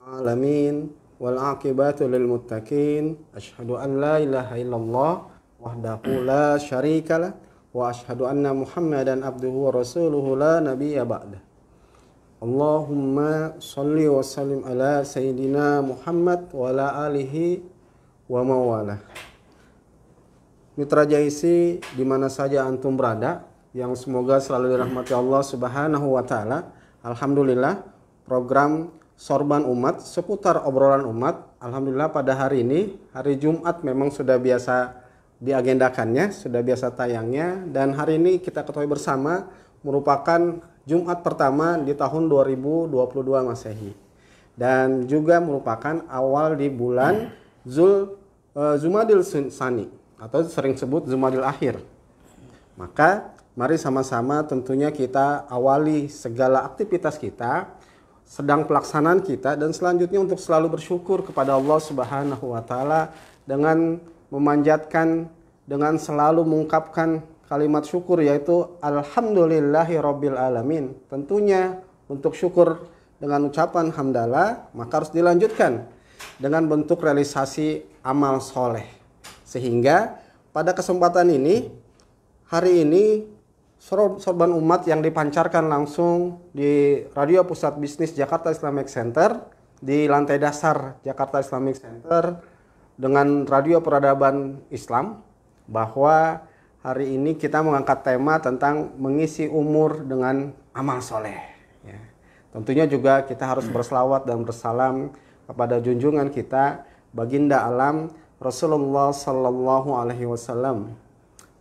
alamin wal aqibatu lil muttaqin asyhadu an la ilaha illallah wahdahu la syarikalah wa asyhadu anna Muhammadan abduhu wa rasuluhu la nabiyya ba'dah. Allahumma shalli wa sallim ala sayyidina Muhammad wa ala alihi wa mawalah. Mitra JIC di mana saja antum berada, yang semoga selalu dirahmati Allah Subhanahu wa taala. Alhamdulillah, program Sorban Umat seputar obrolan umat, alhamdulillah pada hari ini, hari Jumat memang sudah biasa diagendakannya, sudah biasa tayangnya, dan hari ini kita ketahui bersama merupakan Jumat pertama di tahun 2022 Masehi. Dan juga merupakan awal di bulan Zumadil Sani atau sering sebut Zumadil Akhir. Maka mari sama-sama tentunya kita awali segala aktivitas kita, sedang pelaksanaan kita, dan selanjutnya untuk selalu bersyukur kepada Allah Subhanahu wa taala dengan memanjatkan, dengan selalu mengungkapkan kalimat syukur, yaitu alhamdulillahirabbil alamin. Tentunya untuk syukur dengan ucapan hamdalah maka harus dilanjutkan dengan bentuk realisasi amal soleh. Sehingga pada kesempatan ini, hari ini Sorban Umat yang dipancarkan langsung di Radio Pusat Bisnis Jakarta Islamic Center di lantai dasar Jakarta Islamic Center dengan Radio Peradaban Islam, bahwa hari ini kita mengangkat tema tentang mengisi umur dengan amal soleh. Ya. Tentunya juga kita harus berselawat dan bersalam kepada junjungan kita baginda alam Rasulullah Sallallahu Alaihi Wasallam,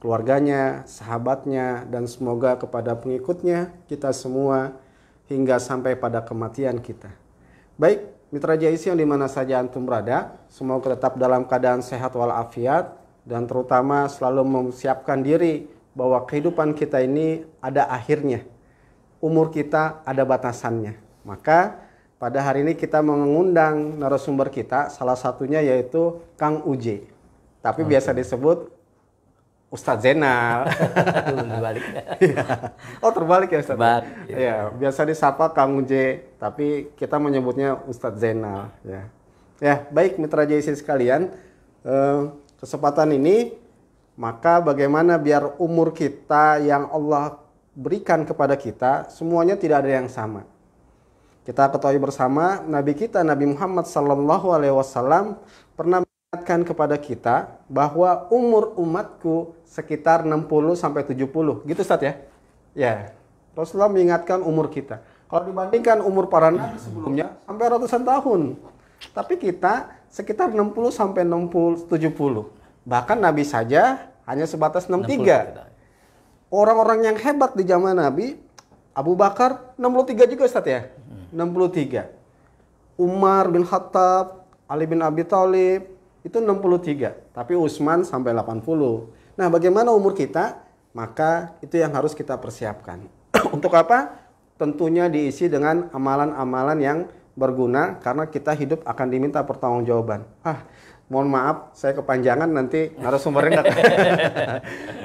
keluarganya, sahabatnya, dan semoga kepada pengikutnya kita semua hingga sampai pada kematian kita. Baik, mitra JIC yang dimana saja antum berada, semoga tetap dalam keadaan sehat walafiat, dan terutama selalu mempersiapkan diri bahwa kehidupan kita ini ada akhirnya. Umur kita ada batasannya. Maka pada hari ini kita mengundang narasumber kita, salah satunya yaitu Kang Uje. Tapi biasa disebut Ustadz Zainal. Terbalik. Oh, terbalik ya Ustadz? Terbalik, ya. Ya, biasa disapa Kang Uje, tapi kita menyebutnya Ustadz Zainal. Ya, ya, baik mitra JIC sekalian, kesempatan ini, maka bagaimana biar umur kita yang Allah berikan kepada kita, semuanya tidak ada yang sama. Kita ketahui bersama, Nabi kita, Nabi Muhammad SAW pernah mengingatkan kepada kita bahwa umur umatku sekitar 60-70. Gitu Ustaz ya? Ya, Rasulullah mengingatkan umur kita. Kalau dibandingkan umur para nabi sebelumnya, sampai ratusan tahun. Tapi kita sekitar 60-70. Bahkan Nabi saja hanya sebatas 63. Orang-orang yang hebat di zaman Nabi, Abu Bakar 63 juga Ustaz ya? 63. Umar bin Khattab, Ali bin Abi Thalib itu 63. Tapi Utsman sampai 80. Nah, bagaimana umur kita? Maka itu yang harus kita persiapkan. Untuk apa? Tentunya diisi dengan amalan-amalan yang berguna, karena kita hidup akan diminta pertanggungjawaban. Mohon maaf, saya kepanjangan, nanti narasumbernya nggak.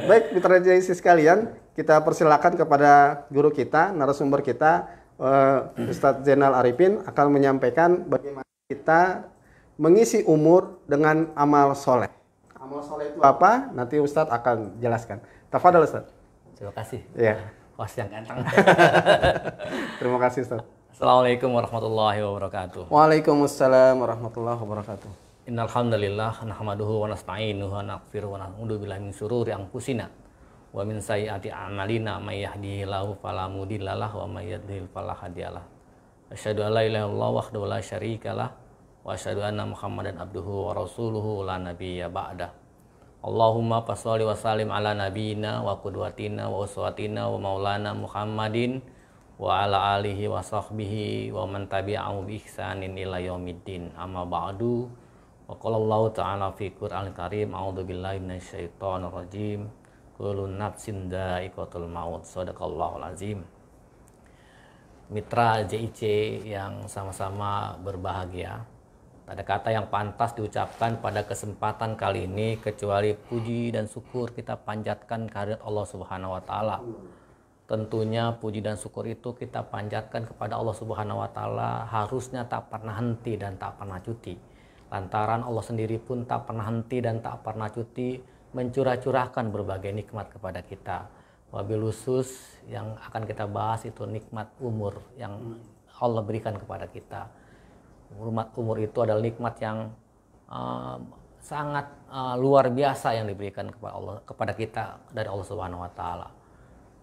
Baik, mitra JIC sekalian, kita persilakan kepada guru kita, narasumber kita, Ustadz Zainal Arifin akan menyampaikan bagaimana kita mengisi umur dengan amal soleh. Amal soleh itu apa? Nanti Ustadz akan jelaskan. Tafadhol Ustadz. Terima kasih. Iya. Was yang ganteng. Terima kasih Ustadz. Assalamualaikum warahmatullahi wabarakatuh. Waalaikumsalam warahmatullahi wabarakatuh. Innal hamdalillah nahmaduhu wa nasta'inuhu wa naghfiruhu wa na'udzu billahi min syururi anfusina wa min sayyiati a'malina may yahdihillahu fala mudhillalah wa may yudhlil fala hadiyalah. Asyhadu an la ilaha illallah wahdahu la syarikalah wa asyhadu anna Muhammadan abduhu wa rasuluhu la nabiyya ba'da. Allahumma shalli wa sallim ala nabiyyina wa qudwatina wa uswatina wa maulana Muhammadin wa ala alihi wa sahbihi wa man tabi'ahu bi ihsanin ila yaumiddin. Amma ba'du. Wa qala Allah ta'ala fi Qur'anil Karim, a'udzu billahi minasyaitonir rajim. Kullu nafsin dha'iqatul maut. Shadaqallahul azim. Mitra JIC yang sama-sama berbahagia, tak ada kata yang pantas diucapkan pada kesempatan kali ini kecuali puji dan syukur kita panjatkan kehadirat Allah Subhanahu wa taala. tentunya puji dan syukur itu kita panjatkan kepada Allah Subhanahu wa taala, harusnya tak pernah henti dan tak pernah cuti. Lantaran Allah sendiri pun tak pernah henti dan tak pernah cuti mencurah-curahkan berbagai nikmat kepada kita. Wabil khusus yang akan kita bahas itu nikmat umur yang Allah berikan kepada kita. Umur itu adalah nikmat yang sangat luar biasa yang diberikan kepada Allah, kepada kita dari Allah Subhanahu wa taala.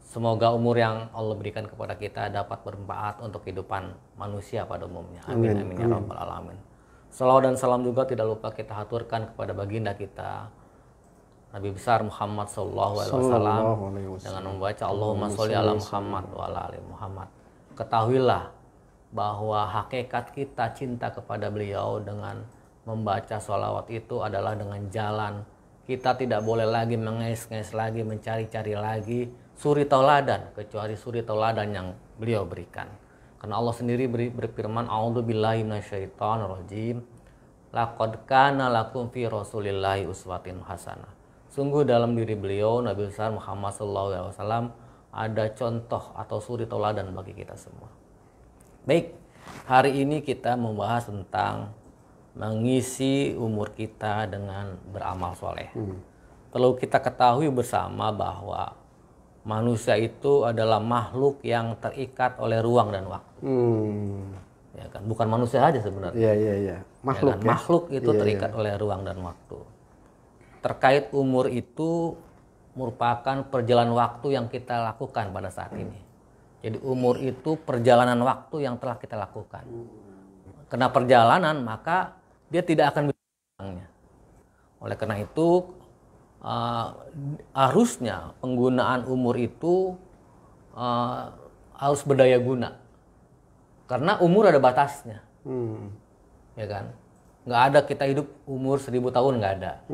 Semoga umur yang Allah berikan kepada kita dapat bermanfaat untuk kehidupan manusia pada umumnya. Amin amin ya rabbal alamin. Salawat dan salam juga tidak lupa kita haturkan kepada baginda kita Nabi besar Muhammad sallallahu alaihi wasallam dengan membaca Allahumma sholli ala Muhammad wa ala ali Muhammad. Ketahuilah bahwa hakikat kita cinta kepada beliau dengan membaca sholawat itu adalah dengan jalan. Kita tidak boleh lagi mengais-ngais lagi, mencari-cari lagi suri tauladan kecuali suri tauladan yang beliau berikan. Karena Allah sendiri berfirman, a'udzubillahi minasyaitonirrajim. Laqad kana lakum fi Rasulillahi uswatun hasanah. Sungguh dalam diri beliau Nabi besar Muhammad sallallahu alaihi wasallam ada contoh atau suri tauladan bagi kita semua. Baik, hari ini kita membahas tentang mengisi umur kita dengan beramal soleh. Perlu kita ketahui bersama bahwa manusia itu adalah makhluk yang terikat oleh ruang dan waktu. Ya kan, bukan manusia aja sebenarnya. Iya. Makhluk ya kan? Makhluk itu terikat oleh ruang dan waktu. Terkait umur itu merupakan perjalanan waktu yang kita lakukan pada saat ini. Jadi umur itu perjalanan waktu yang telah kita lakukan. Karena perjalanan maka dia tidak akan bisa mengulanginya. Oleh karena itu harusnya penggunaan umur itu harus berdaya guna. Karena umur ada batasnya. Ya kan? Nggak ada kita hidup umur 1000 tahun, nggak ada.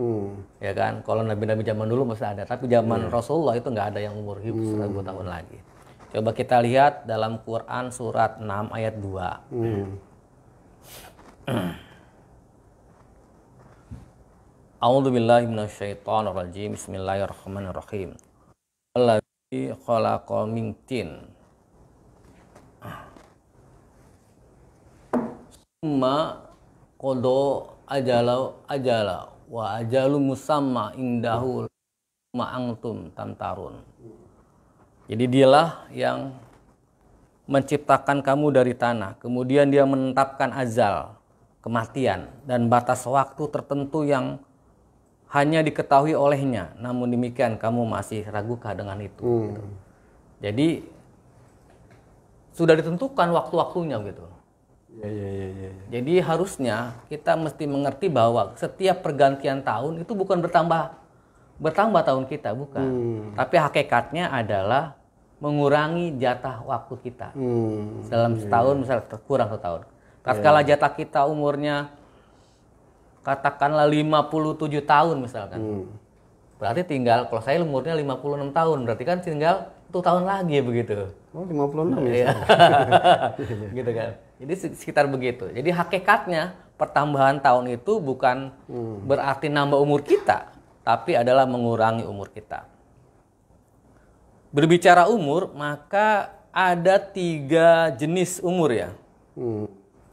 Ya kan? Kalau nabi-nabi zaman dulu masih ada, tapi zaman Rasulullah itu nggak ada yang umur hidup 1000 tahun lagi. Coba kita lihat dalam Quran surat 6 ayat 2. A'udzubillahi minasyaitonirrajim. Bismillahirrahmanirrahim. Allazi khalaqa min tin. Summa qada ajala wa ajalu musamma indahu ma antum tamtarun. Jadi dialah yang menciptakan kamu dari tanah, kemudian dia menetapkan azal, kematian dan batas waktu tertentu yang hanya diketahui olehnya. Namun demikian kamu masih ragukah dengan itu? Gitu. Jadi sudah ditentukan waktu-waktunya gitu. Iya. Jadi harusnya kita mesti mengerti bahwa setiap pergantian tahun itu bukan bertambah tahun kita, bukan. Tapi hakikatnya adalah mengurangi jatah waktu kita. Dalam setahun misalnya kurang setahun. Tatkala jatah kita umurnya katakanlah 57 tahun misalkan. Berarti tinggal, kalau saya umurnya 56 tahun, berarti kan tinggal 1 tahun lagi begitu. Oh, 56 ya. Gitu kan. Jadi sekitar begitu. Jadi hakikatnya pertambahan tahun itu bukan berarti nambah umur kita, tapi adalah mengurangi umur kita. Berbicara umur, maka ada 3 jenis umur ya.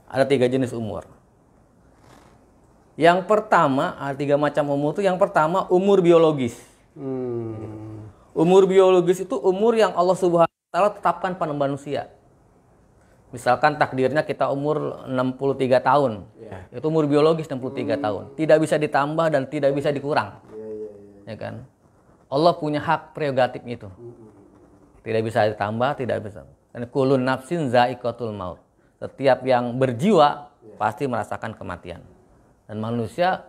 Ada 3 jenis umur. Yang pertama, ada 3 macam umur itu. Yang pertama, umur biologis. Umur biologis itu umur yang Allah Subhanahu wa taala tetapkan pada manusia. Misalkan takdirnya kita umur 63 tahun. Itu umur biologis 63 tahun. Tidak bisa ditambah dan tidak bisa dikurang. Ya kan? Allah punya hak prerogatif itu. Tidak bisa ditambah, tidak bisa. Dan kulun nafsin za'iqatul maut. Setiap yang berjiwa pasti merasakan kematian. Dan manusia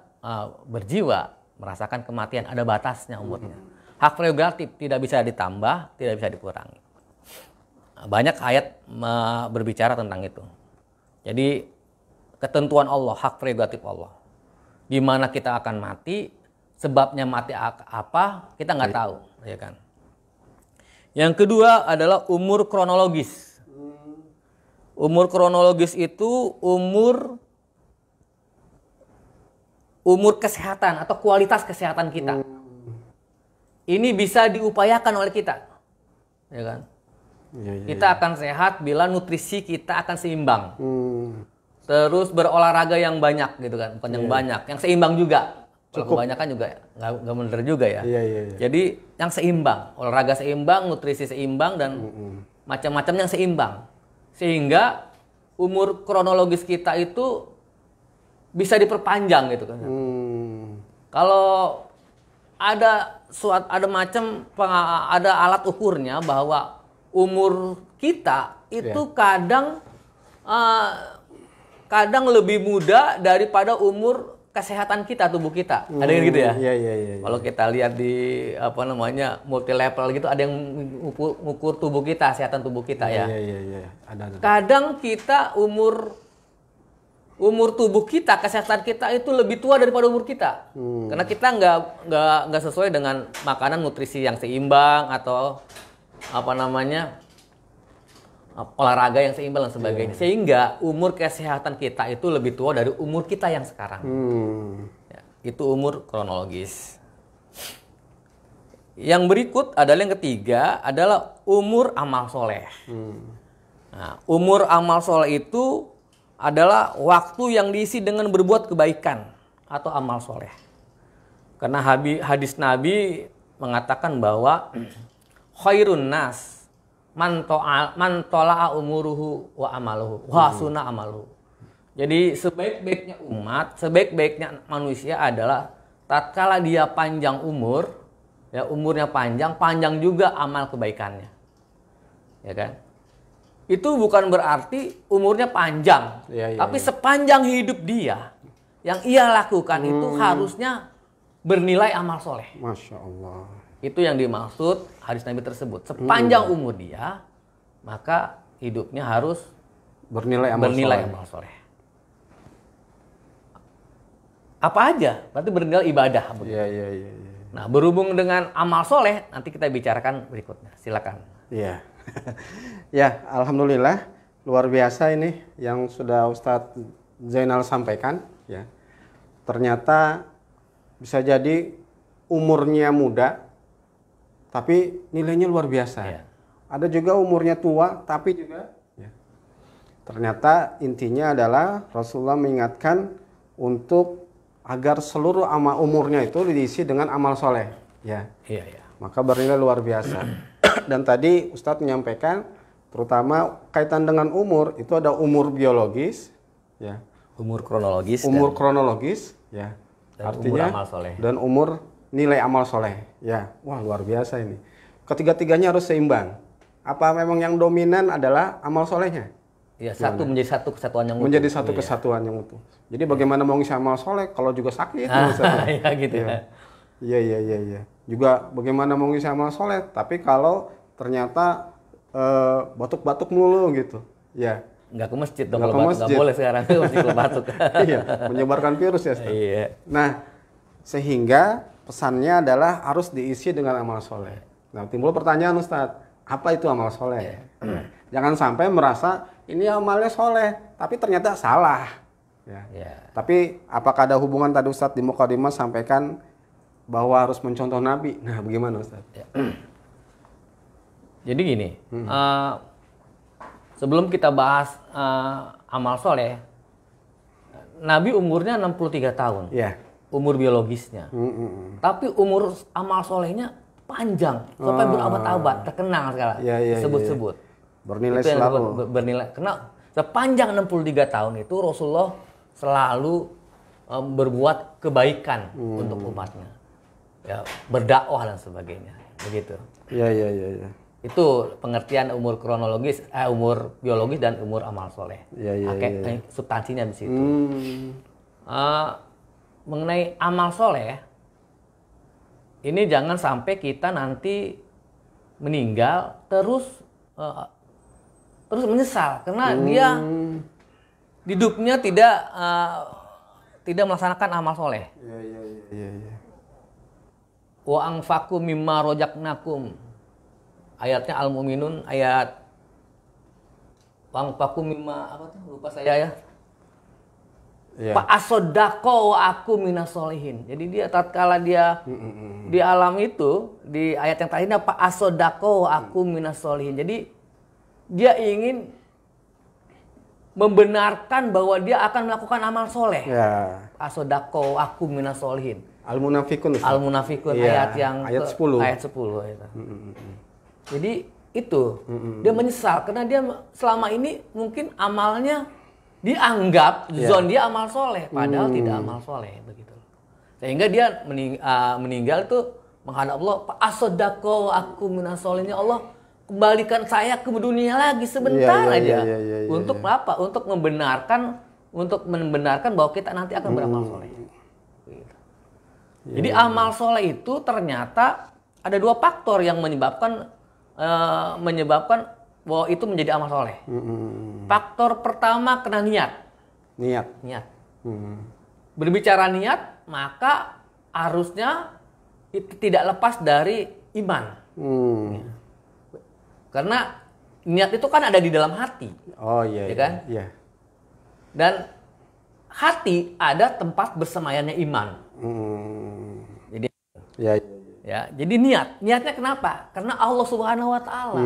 berjiwa merasakan kematian, ada batasnya umurnya. Hak prerogatif tidak bisa ditambah, tidak bisa dikurangi. Banyak ayat berbicara tentang itu. Jadi ketentuan Allah, hak prerogatif Allah. Di mana kita akan mati, sebabnya mati apa, kita nggak tahu, ya kan? Yang kedua adalah umur kronologis. Umur kronologis itu umur kesehatan atau kualitas kesehatan kita. Ini bisa diupayakan oleh kita, ya kan? Kita akan sehat bila nutrisi kita akan seimbang. Hmm. Terus berolahraga yang banyak gitu kan, bukan yang banyak, yang seimbang juga. Kalau kebanyakan juga nggak bener juga ya. Jadi yang seimbang, olahraga seimbang, nutrisi seimbang, dan macam-macam yang seimbang. Sehingga umur kronologis kita itu bisa diperpanjang gitu kan. Kalau ada ada alat ukurnya bahwa umur kita itu kadang lebih muda daripada umur kesehatan kita, tubuh kita. Ada yang gitu ya? Iya. Kalau kita lihat di multi level gitu, ada yang mengukur tubuh kita, kesehatan tubuh kita ya. Iya. Ada. Kadang kita umur tubuh kita, kesehatan kita itu lebih tua daripada umur kita. Karena kita nggak sesuai dengan makanan nutrisi yang seimbang atau olahraga yang seimbang dan sebagainya. Sehingga umur kesehatan kita itu lebih tua dari umur kita yang sekarang. Ya, itu umur kronologis. Yang berikut adalah yang ketiga adalah umur amal soleh. Nah, umur amal soleh itu adalah waktu yang diisi dengan berbuat kebaikan atau amal soleh. Karena hadis Nabi mengatakan bahwa khairun nas man tola'a umuruhu wa amaluhu wa sunna amaluhu. Jadi sebaik-baiknya umat, sebaik-baiknya manusia adalah tatkala dia panjang umur, ya umurnya panjang juga amal kebaikannya. Ya kan? Itu bukan berarti umurnya panjang, tapi sepanjang hidup dia yang ia lakukan itu harusnya bernilai amal soleh. Masya Allah. Itu yang dimaksud hadis Nabi tersebut. Sepanjang umur dia, maka hidupnya harus bernilai amal soleh. Apa aja? Berarti bernilai ibadah. Iya. Nah, berhubung dengan amal soleh, nanti kita bicarakan berikutnya. Silakan. Iya. Ya, alhamdulillah luar biasa ini yang sudah Ustadz Zainal sampaikan. Ya, ternyata bisa jadi umurnya muda, tapi nilainya luar biasa. Ya. Ada juga umurnya tua, tapi juga ternyata intinya adalah Rasulullah mengingatkan untuk agar seluruh amal umurnya itu diisi dengan amal soleh. Ya. Iya. Maka bernilai luar biasa. Dan tadi Ustadz menyampaikan, terutama kaitan dengan umur itu ada umur biologis, ya. Umur kronologis. Ya. Dan Artinya umur amal soleh. Dan umur nilai amal soleh, ya. Wah, luar biasa ini. Ketiga-tiganya harus seimbang. Apa memang yang dominan adalah amal solehnya? Ya, menjadi satu kesatuan yang utuh. Menjadi satu kesatuan yang utuh. Jadi bagaimana mau ngisi amal soleh kalau juga sakit? Ya gitu ya. Iya. Juga bagaimana mau ngisi amal soleh, tapi kalau ternyata batuk-batuk mulu gitu, ya. Nggak ke masjid dong, nggak boleh sekarang ke masjid kalau batuk. Iya, menyebarkan virus ya, Ustaz. Iya. Nah, sehingga pesannya adalah harus diisi dengan amal soleh. Nah, timbul pertanyaan Ustaz, apa itu amal soleh? Jangan sampai merasa ini amalnya soleh, tapi ternyata salah. Ya. Tapi apakah ada hubungan tadi Ustaz di Mukadimah sampaikan bahwa harus mencontoh Nabi? Nah, bagaimana Ustaz? Ya. Jadi gini, sebelum kita bahas amal soleh, Nabi umurnya 63 tahun. Ya. Umur biologisnya. Tapi umur amal solehnya panjang, sampai berabad-abad, terkenal sekarang, disebut-sebut. Bernilai itu selalu. Bernilai, karena sepanjang 63 tahun itu Rasulullah selalu berbuat kebaikan untuk umatnya. Ya, berdakwah dan sebagainya. Begitu. Iya. Itu pengertian umur kronologis, umur biologis dan umur amal soleh. Iya. Substansinya di situ. Mengenai amal soleh, ini jangan sampai kita nanti meninggal terus menyesal karena dia hidupnya tidak melaksanakan amal soleh. Iya. Wa anfaqu mimma rojaknakum. Ayatnya Al-Mu'minun ayat wa anfaqu mimma apa tuh? Lupa saya ya. Fa asoddaqo wa aku minas solihin. Jadi dia tatkala dia di alam itu di ayat yang terakhirnya fa asoddaqo wa aku minas solihin. Jadi dia ingin membenarkan bahwa dia akan melakukan amal soleh. Ya. Asodako aku minas solihin. Al-Munafikun. Al-Munafikun Iya, ayat yang ayat 10. Ayat 10 itu. Jadi itu dia menyesal karena dia selama ini mungkin amalnya dianggap zon dia amal soleh, padahal tidak amal soleh begitu. Sehingga dia meninggal tuh menghadap Allah, asodako aku minas solihin. Ya Allah, kembalikan saya ke dunia lagi sebentar aja. Untuk apa? Untuk membenarkan bahwa kita nanti akan beramal soleh. Gitu. Jadi amal soleh itu ternyata ada dua faktor yang menyebabkan bahwa itu menjadi amal soleh. Faktor pertama kena niat. Niat. Berbicara niat, maka harusnya itu tidak lepas dari iman. Karena niat itu kan ada di dalam hati. Oh iya. Ya kan? Iya. Dan hati ada tempat bersemayannya iman. Jadi jadi niatnya kenapa? Karena Allah Subhanahu wa taala.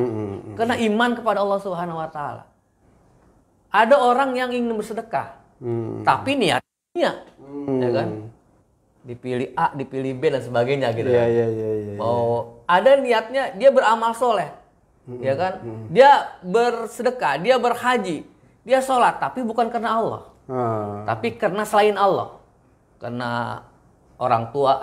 Karena iman kepada Allah Subhanahu wa taala. Ada orang yang ingin bersedekah. Tapi niatnya ya kan? Dipilih A, dipilih B dan sebagainya gitu. Iya. Oh, ada niatnya dia beramal soleh. Ya kan? Dia bersedekah, dia berhaji, dia sholat, tapi bukan karena Allah. Tapi karena selain Allah. Karena orang tua,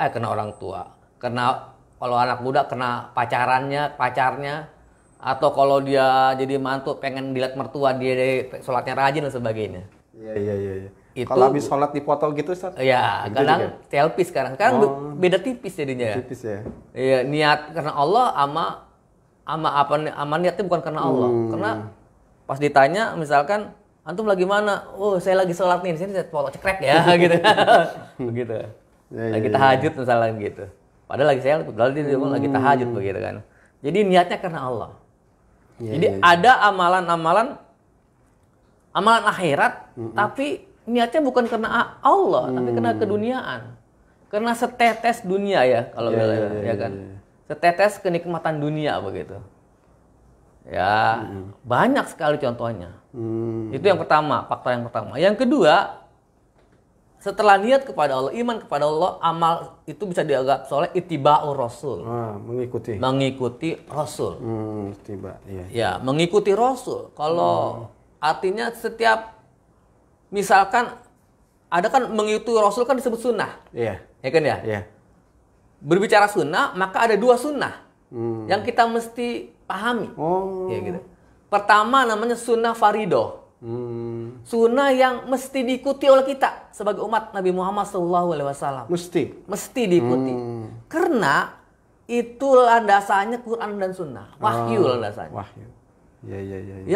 karena kalau anak muda kena pacarnya, atau kalau dia jadi mantu pengen dilihat mertua dia sholatnya rajin dan sebagainya. Iya. Itu, kalau habis sholat dipoto gitu, Ustaz? Ya, kadang selfie sekarang beda tipis jadinya. Tipis ya. Iya, niat karena Allah sama niatnya bukan karena Allah. Karena pas ditanya misalkan antum lagi mana? Oh, saya lagi sholat nih. Sini saya foto cekrek ya gitu. Begitu. Lagi tahajud misalnya gitu. Padahal lagi saya dia lagi tahajud begitu kan. Jadi niatnya karena Allah. Jadi ada amalan akhirat tapi niatnya bukan karena Allah, tapi karena keduniaan. Karena setetes dunia ya kalau ya kan. Setetes kenikmatan dunia begitu. Ya, banyak sekali contohnya. Itu yang pertama, faktor yang pertama. Yang kedua, setelah niat kepada Allah, iman kepada Allah, amal itu bisa dianggap soleh ittiba'ur rasul. Mengikuti Rasul. Ya, mengikuti Rasul. Kalau artinya setiap misalkan ada kan mengikuti Rasul kan disebut sunnah. Iya. Ya kan ya? Iya. Berbicara sunnah, maka ada dua sunnah yang kita mesti pahami. Ya, gitu. Pertama namanya sunnah faridoh. Sunnah yang mesti diikuti oleh kita sebagai umat Nabi Muhammad SAW. Mesti diikuti. Karena itu landasannya Quran dan sunnah. Wahyu landasannya. Wahyu. Ya.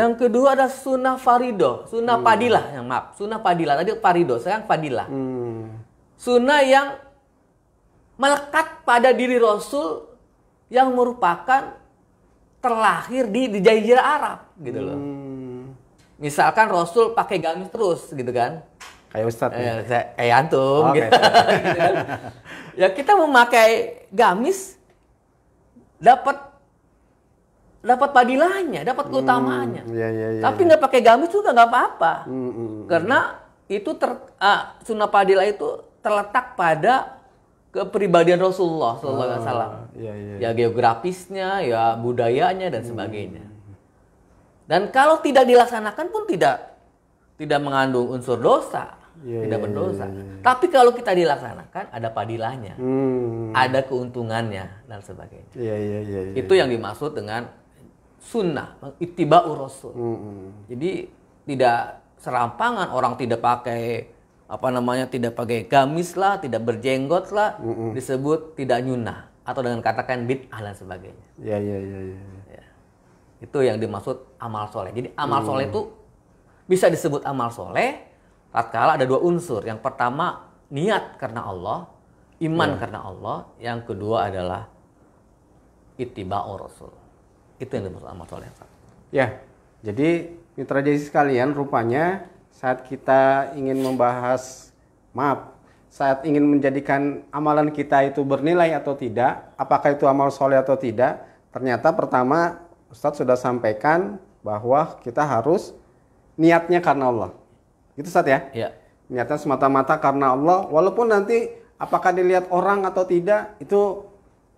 Yang kedua ada sunnah faridoh. Sunnah padilah. Sunnah padilah. Tadi faridoh, sekarang padilah. Sunnah yang melekat pada diri Rasul yang merupakan terlahir di Jazirah Arab gitu loh. Misalkan Rasul pakai gamis terus gitu kan. Kayak Ustadz. Kayak antum gitu. Gitu kan. Ya kita memakai gamis dapat padilahnya, dapat keutamaannya. Tapi nggak pakai gamis juga nggak apa-apa. Karena itu sunnah padilah itu terletak pada kepribadian Rasulullah SAW. Ya geografisnya, ya budayanya dan sebagainya. Dan kalau tidak dilaksanakan pun tidak mengandung unsur dosa, tidak berdosa. Tapi kalau kita dilaksanakan ada padilahnya, ada keuntungannya dan sebagainya. Itu yang dimaksud dengan sunnah, ittiba'ur rasul. Jadi tidak serampangan orang tidak pakai tidak pakai gamis lah, tidak berjenggot lah, disebut tidak nyunah atau dengan katakan bid'ah dan sebagainya. Ya. Itu yang dimaksud amal soleh. Jadi amal soleh itu bisa disebut amal soleh tatkala ada dua unsur. Yang pertama niat karena Allah, iman karena Allah. Yang kedua adalah ittiba'ur rasul. Itu yang dimaksud amal soleh. Ya. Jadi mitra jasi sekalian, rupanya saat kita ingin saat ingin menjadikan amalan kita itu bernilai atau tidak, apakah itu amal soleh atau tidak, ternyata pertama Ustadz sudah sampaikan bahwa kita harus niatnya karena Allah. Gitu Ustaz ya? Iya. Niatnya semata-mata karena Allah, walaupun nanti apakah dilihat orang atau tidak itu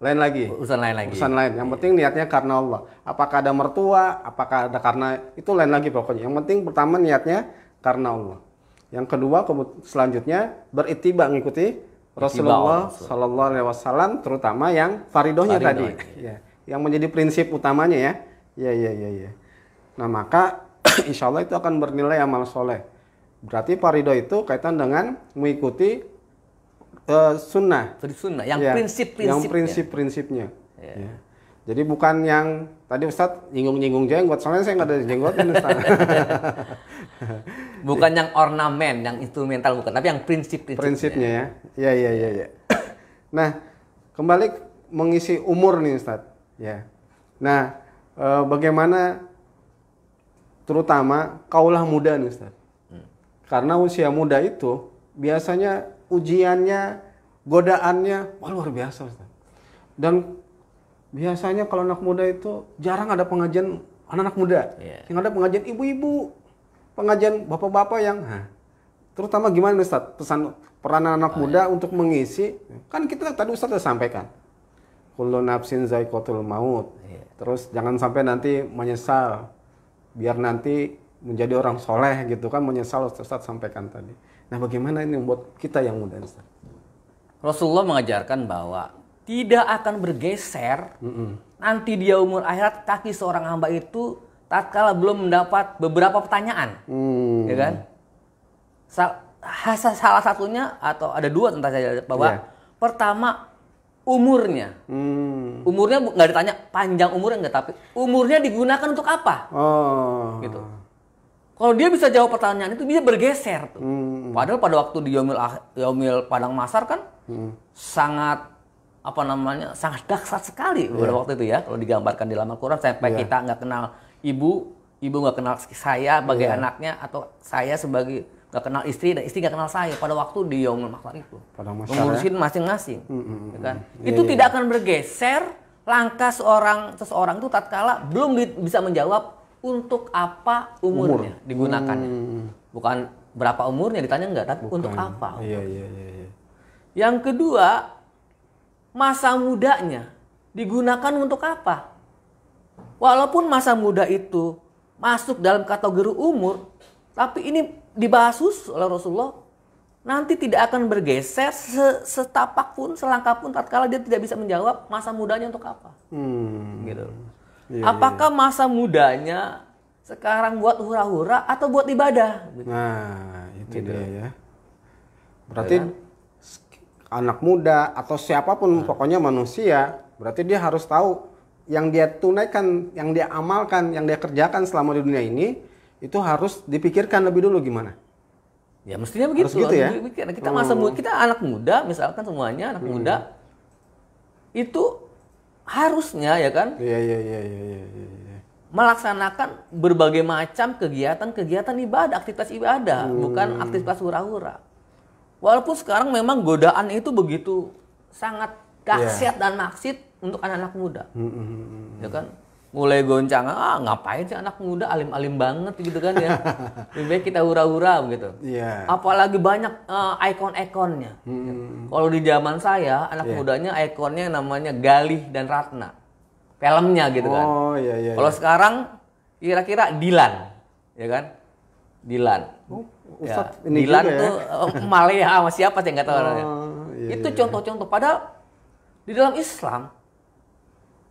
lain lagi. Urusan lain lagi. Urusan lain. Yang penting niatnya karena Allah. Apakah ada mertua, apakah ada karena itu lain lagi pokoknya. Yang penting pertama niatnya karena Allah. Yang kedua selanjutnya berittiba ngikuti Rasulullah Sallallahu Alaihi Wasallam, terutama yang faridohnya tadi. Ya. Yang menjadi prinsip utamanya ya. Ya. Nah maka insya Allah itu akan bernilai amal soleh. Berarti faridoh itu kaitan dengan mengikuti sunnah. Sunnah, yang ya, prinsip-prinsipnya. Yang prinsip-prinsipnya. Ya. Jadi bukan yang tadi Ustadz nyinggung-nyinggung jenggot, soalnya saya nggak ada jenggot kan Ustadz. Bukan yang ornamen, yang instrumental bukan, tapi yang prinsip-prinsipnya. Prinsipnya ya. Ya. Nah, kembali mengisi umur nih Ustadz. Ya. Nah, bagaimana terutama kaulah muda nih Ustadz. Karena usia muda itu biasanya ujiannya, godaannya wah, luar biasa Ustaz. Dan biasanya kalau anak muda itu jarang ada pengajian anak-anak muda. Yang ada pengajian ibu-ibu, pengajian bapak-bapak yang terutama gimana Ustaz pesan peranan anak muda untuk mengisi. Kan kita tadi Ustaz sudah sampaikan. Kullu nafsin za'iqatul maut. Terus jangan sampai nanti menyesal. Biar nanti menjadi orang soleh gitu kan, menyesal Ustaz sampaikan tadi. Nah bagaimana ini buat kita yang muda Ustaz? Rasulullah mengajarkan bahwa tidak akan bergeser nanti dia umur akhirat kaki seorang hamba itu tatkala belum mendapat beberapa pertanyaan. Ya kan? Salah satunya atau ada dua tentang saya bahwa pertama umurnya. Umurnya nggak ditanya panjang umurnya nggak, tapi umurnya digunakan untuk apa? Gitu. Kalau dia bisa jawab pertanyaan itu bisa bergeser tuh. Padahal pada waktu di Yaumil Padang Mahsyar kan sangat sangat dahsyat sekali pada waktu itu ya. Kalau digambarkan di dalam Al-Qur'an sampai kita nggak kenal ibu nggak kenal saya sebagai anaknya, atau saya sebagai nggak kenal istri dan istri nggak kenal saya pada waktu di Yaumil Mahsyar itu. Mengurusin masing-masing, ya kan? Itu tidak akan bergeser langkah seseorang itu tatkala belum bisa menjawab untuk apa umurnya digunakannya. Bukan berapa umurnya ditanya enggak, tapi untuk apa. Iya. Yang kedua, masa mudanya digunakan untuk apa? Walaupun masa muda itu masuk dalam kategori umur, tapi ini dibahas oleh Rasulullah, nanti tidak akan bergeser setapak pun, selangkah pun tatkala dia tidak bisa menjawab masa mudanya untuk apa. Gitu. Apakah masa mudanya sekarang buat hura-hura atau buat ibadah? Nah, itu dia ya. Berarti anak muda atau siapapun pokoknya manusia, berarti dia harus tahu yang dia tunaikan, yang dia amalkan, yang dia kerjakan selama di dunia ini itu harus dipikirkan lebih dulu gimana. Ya mestinya begitu. Harus gitu ya. Kita kita anak muda, misalkan semuanya anak muda itu harusnya ya kan? Iya. Melaksanakan berbagai macam kegiatan ibadah, aktivitas ibadah, bukan aktivitas hura-hura. Walaupun sekarang memang godaan itu begitu sangat dahsyat dan maksid untuk anak-anak muda. Ya kan? Mulai goncang, ngapain sih anak muda alim-alim banget gitu kan ya. Lebih baik kita hura-hura begitu. Apalagi banyak ikon-ikonnya. Kalau di zaman saya, anak mudanya ikonnya namanya Galih dan Ratna. Filmnya gitu kan. Kalau sekarang kira-kira Dilan, ya kan? Dilan. Dilan tuh Malaya sama siapa sih nggak tahu. Itu contoh-contoh. Padahal di dalam Islam,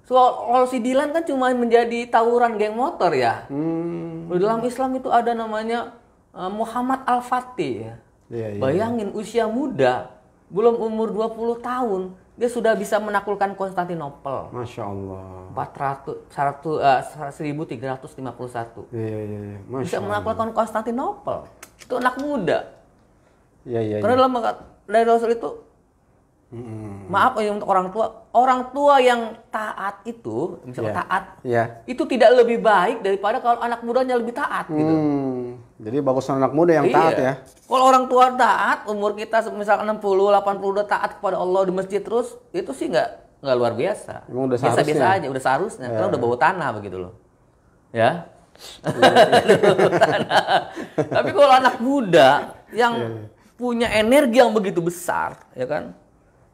kalau si Dilan kan cuma menjadi tawuran geng motor ya. Di dalam Islam itu ada namanya Muhammad Al-Fatih. Bayangin usia muda, belum umur 20 tahun, dia sudah bisa menaklukkan Konstantinopel. Masya Allah. 1351. Bisa menaklukkan Konstantinopel. Itu anak muda. Karena dari Rasul itu, maaf ya untuk orang tua yang taat itu, misalnya taat, itu tidak lebih baik daripada kalau anak mudanya lebih taat gitu. Jadi bagus anak muda yang taat ya. Kalau orang tua taat, umur kita misalkan 60, 80 udah taat kepada Allah di masjid terus, itu sih nggak luar biasa. Emang udah biasa-biasa aja, udah seharusnya. Karena udah bawa tanah begitu loh. Ya. Tapi kalau anak muda yang punya energi yang begitu besar, ya kan?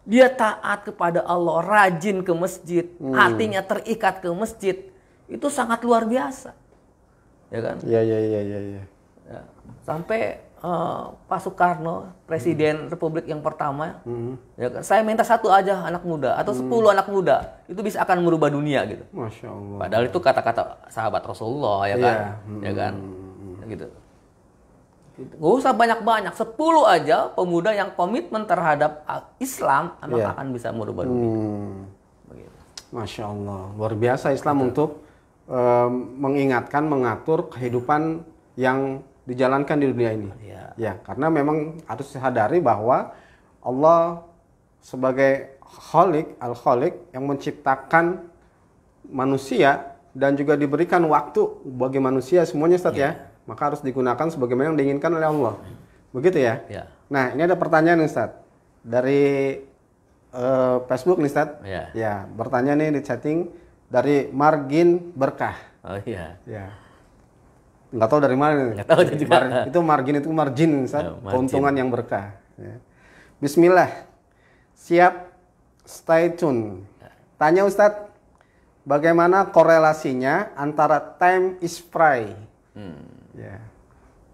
Dia taat kepada Allah, rajin ke masjid, hatinya terikat ke masjid, itu sangat luar biasa. Ya kan? Iya. Ya. Sampai Pak Soekarno, Presiden Republik yang pertama, ya kan? Saya minta satu aja anak muda atau 10 anak muda, itu bisa akan merubah dunia gitu. Masya Allah. Padahal itu kata-kata sahabat Rasulullah, ya kan? Ya kan? Gitu. Gak usah banyak-banyak, 10 aja pemuda yang komitmen terhadap Islam, maka akan bisa merubah dunia. Begitu. Masya Allah, luar biasa Islam untuk mengingatkan, mengatur kehidupan yang dijalankan di dunia ini. Ya, karena memang harus disadari bahwa Allah sebagai Khalik, Al-Khalik yang menciptakan manusia dan juga diberikan waktu bagi manusia semuanya Ustaz ya. Maka harus digunakan sebagaimana yang diinginkan oleh Allah. Begitu ya? Nah, ini ada pertanyaan nih Ustaz. Dari Facebook nih Ustaz. Ya, bertanya nih di chatting dari Margin Berkah. Oh iya. Ya. Nggak tahu dari mana nih. Nggak tahu juga. Itu margin itu margin Ustaz. Keuntungan yang berkah. Ya. Bismillah. Siap, stay tune. Tanya Ustaz, bagaimana korelasinya antara time is free? Ya.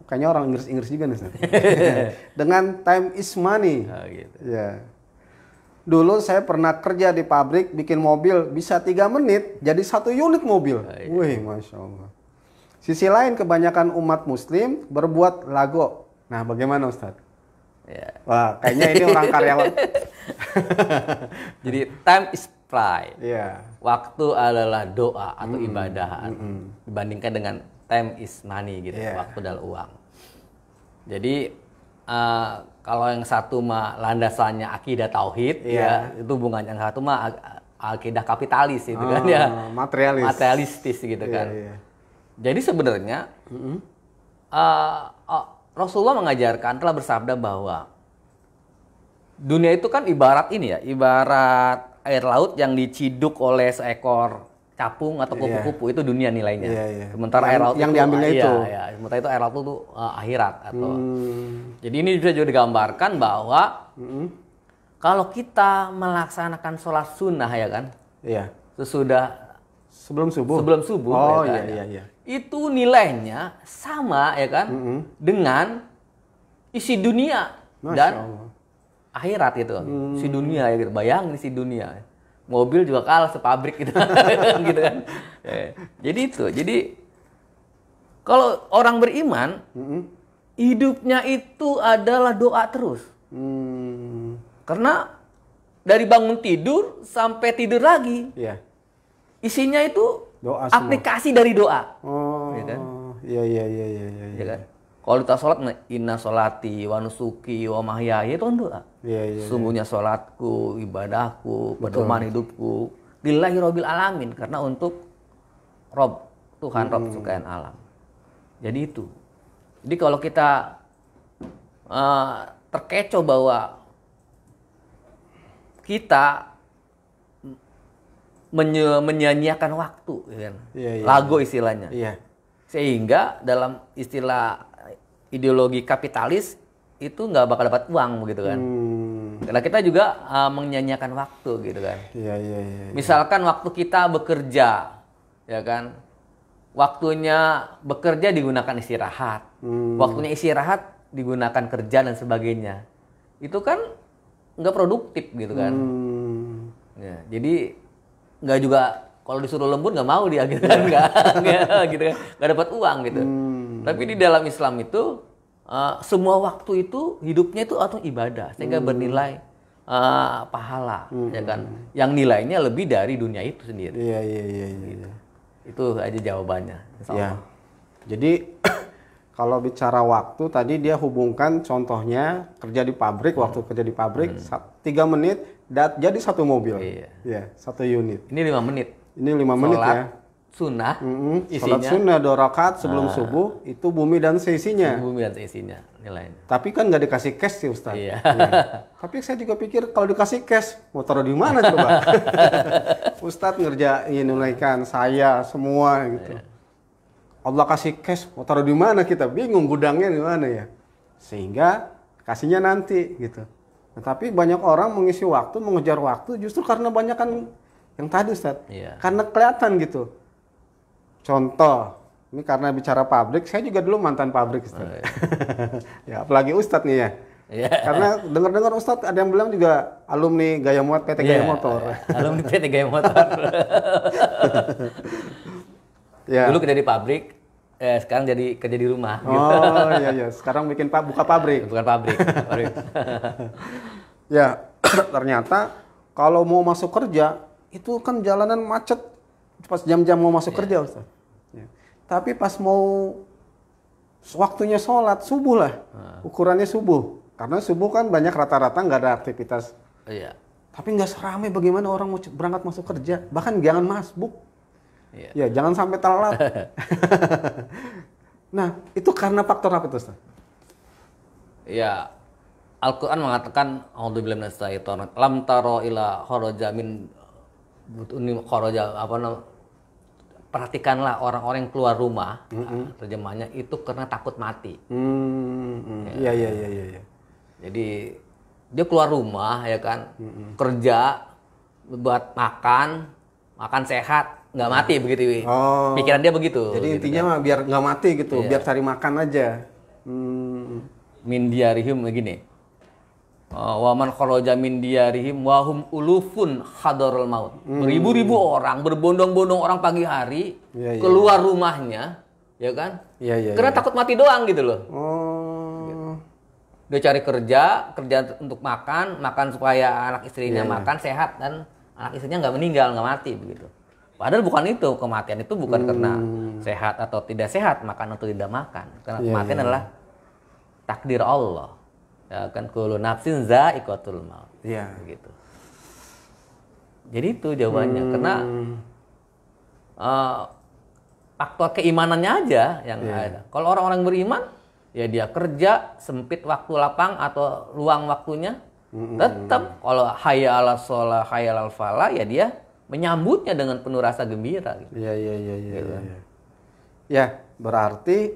Kayaknya orang Inggris juga nih Ustaz. Dengan time is money. Gitu. Ya. Dulu saya pernah kerja di pabrik bikin mobil bisa 3 menit jadi 1 unit mobil. Wih, Masya Allah. Sisi lain kebanyakan umat muslim berbuat lago. Nah, bagaimana Ustadz? Ya. Wah, kayaknya ini orang karyawan. Jadi time is free. Iya. Waktu adalah doa atau ibadah. Dibandingkan dengan time is money gitu. Waktu adalah uang. Jadi kalau yang satu mah landasannya akidah tauhid, ya itu hubungannya yang satu mah akidah kapitalis gitu kan ya. Materialistis gitu kan. Jadi sebenarnya Rasulullah mengajarkan, telah bersabda bahwa dunia itu kan ibarat ini ya, ibarat air laut yang diciduk oleh seekor capung atau kupu-kupu, itu dunia nilainya. Sementara air laut yang itu, diambilnya itu. Sementara itu air laut itu akhirat atau. Jadi ini bisa juga digambarkan bahwa kalau kita melaksanakan sholat sunnah ya kan, sesudah sebelum subuh. Oh ya kan, iya. Itu nilainya sama ya kan dengan isi dunia. Masya dan Allah. Akhirat itu. Isi dunia ya gitu. Bayangin isi dunia. Mobil juga kalah sepabrik gitu. Gitu kan. Jadi itu. Jadi kalau orang beriman hidupnya itu adalah doa terus. Karena dari bangun tidur sampai tidur lagi. Isinya itu doa aplikasi semua. Dari doa. Ya kan? Iya. Kan? Kalau kita sholat, inna sholati wa nusuki wa mahyaya, itu kan doa. Sungguhnya sholatku, ibadahku, pedoman hidupku, lillahi rabbil alamin, karena untuk Rob, Tuhan Rob kesukaan alam. Jadi itu. Jadi kalau kita terkecoh bahwa kita menyanyiakan waktu, kan? Lago istilahnya. Sehingga dalam istilah ideologi kapitalis itu nggak bakal dapat uang begitu kan. Karena kita juga menyanyiakan waktu gitu kan. Misalkan waktu kita bekerja, ya kan, waktunya bekerja digunakan istirahat, waktunya istirahat digunakan kerja dan sebagainya. Itu kan nggak produktif gitu kan. Jadi nggak juga, kalau disuruh lembur nggak mau dia gitu kan, nggak gitu kan, nggak dapat uang gitu. Tapi di dalam Islam itu semua waktu itu hidupnya itu atau ibadah, sehingga bernilai pahala, ya kan, yang nilainya lebih dari dunia itu sendiri. Gitu. Itu aja jawabannya. Jadi kalau bicara waktu tadi dia hubungkan contohnya kerja di pabrik, waktu kerja di pabrik 3 menit jadi 1 mobil. 1 unit. Ini 5 menit. Ini 5 menit ya. Sunnah, Sholat sunnah 2 rakaat sebelum subuh, itu bumi dan seisinya. Bumi dan seisinya nilainya. Tapi kan nggak dikasih cash sih Ustaz. Tapi saya juga pikir kalau dikasih cash, mau taruh di mana coba? Ustaz ngerjain, nunaikan saya semua gitu. Allah kasih cash, mau taruh di mana kita bingung gudangnya di mana ya. Sehingga kasihnya nanti gitu. Tetapi banyak orang mengisi waktu, mengejar waktu justru karena banyak kan yang tadi Ustaz. Iya. Karena kelihatan gitu. Contoh, ini karena bicara pabrik, saya juga dulu mantan pabrik Ustaz. Oh, iya. Ya, apalagi Ustaz nih ya. Iya. Karena dengar-dengar Ustaz ada yang bilang juga alumni Gaya Muat PT Gaya Motor. Alumni PT Gaya Motor. Ya. Dulu kerja di pabrik, sekarang jadi kerja di rumah. Oh iya iya, sekarang bikin buka pabrik. Bukan pabrik. Pabrik. Ya, ternyata kalau mau masuk kerja itu kan jalanan macet pas jam-jam mau masuk kerja Ustaz. Ya. Tapi pas mau waktunya sholat subuh lah, ukurannya subuh. Karena subuh kan banyak rata-rata nggak ada aktivitas. Iya. Tapi nggak seramai bagaimana orang mau berangkat masuk kerja. Bahkan jangan masbuk. Iya. Ya jangan sampai telat. Nah itu karena faktor apa itu Ustaz? Ya, Al-Quran mengatakan, A'udzubillahi minasyaitonir rajim, lam taro ila kharaja min butuni kharaja apa namanya? Perhatikanlah orang-orang yang keluar rumah, terjemahnya itu karena takut mati. Iya iya iya iya. Jadi dia keluar rumah ya kan, kerja buat makan sehat, nggak mati begitu. Oh. Pikiran dia begitu. Jadi gitu intinya kan. mah biar nggak mati gitu, Iya. biar cari makan aja. Min diarihim begini. Wa man kharaja min diarihim wa hum ulufun hadarul maut. Beribu-ribu orang, berbondong-bondong orang pagi hari Iya, iya. keluar rumahnya, ya kan? Iya iya. Karena iya. takut mati doang gitu loh. Oh. Dia cari kerja untuk makan supaya anak istrinya Iya, iya. makan sehat dan anak istrinya nggak meninggal, nggak mati begitu. Padahal bukan itu, kematian itu bukan karena sehat atau tidak sehat, makan atau tidak makan. Karena Iya, kematian iya. adalah takdir Allah. Ya kan, kullu nafsin za'iqatul maut. Iya. Begitu. Jadi itu jawabannya. Karena faktor keimanannya aja yang ada. Kalau orang-orang beriman, ya dia kerja sempit waktu lapang atau luang waktunya, tetap kalau hayya 'alas shalah, hayya 'alal falah, ya dia menyambutnya dengan penuh rasa gembira. Gitu. Iya iya iya iya. Iya. Ya berarti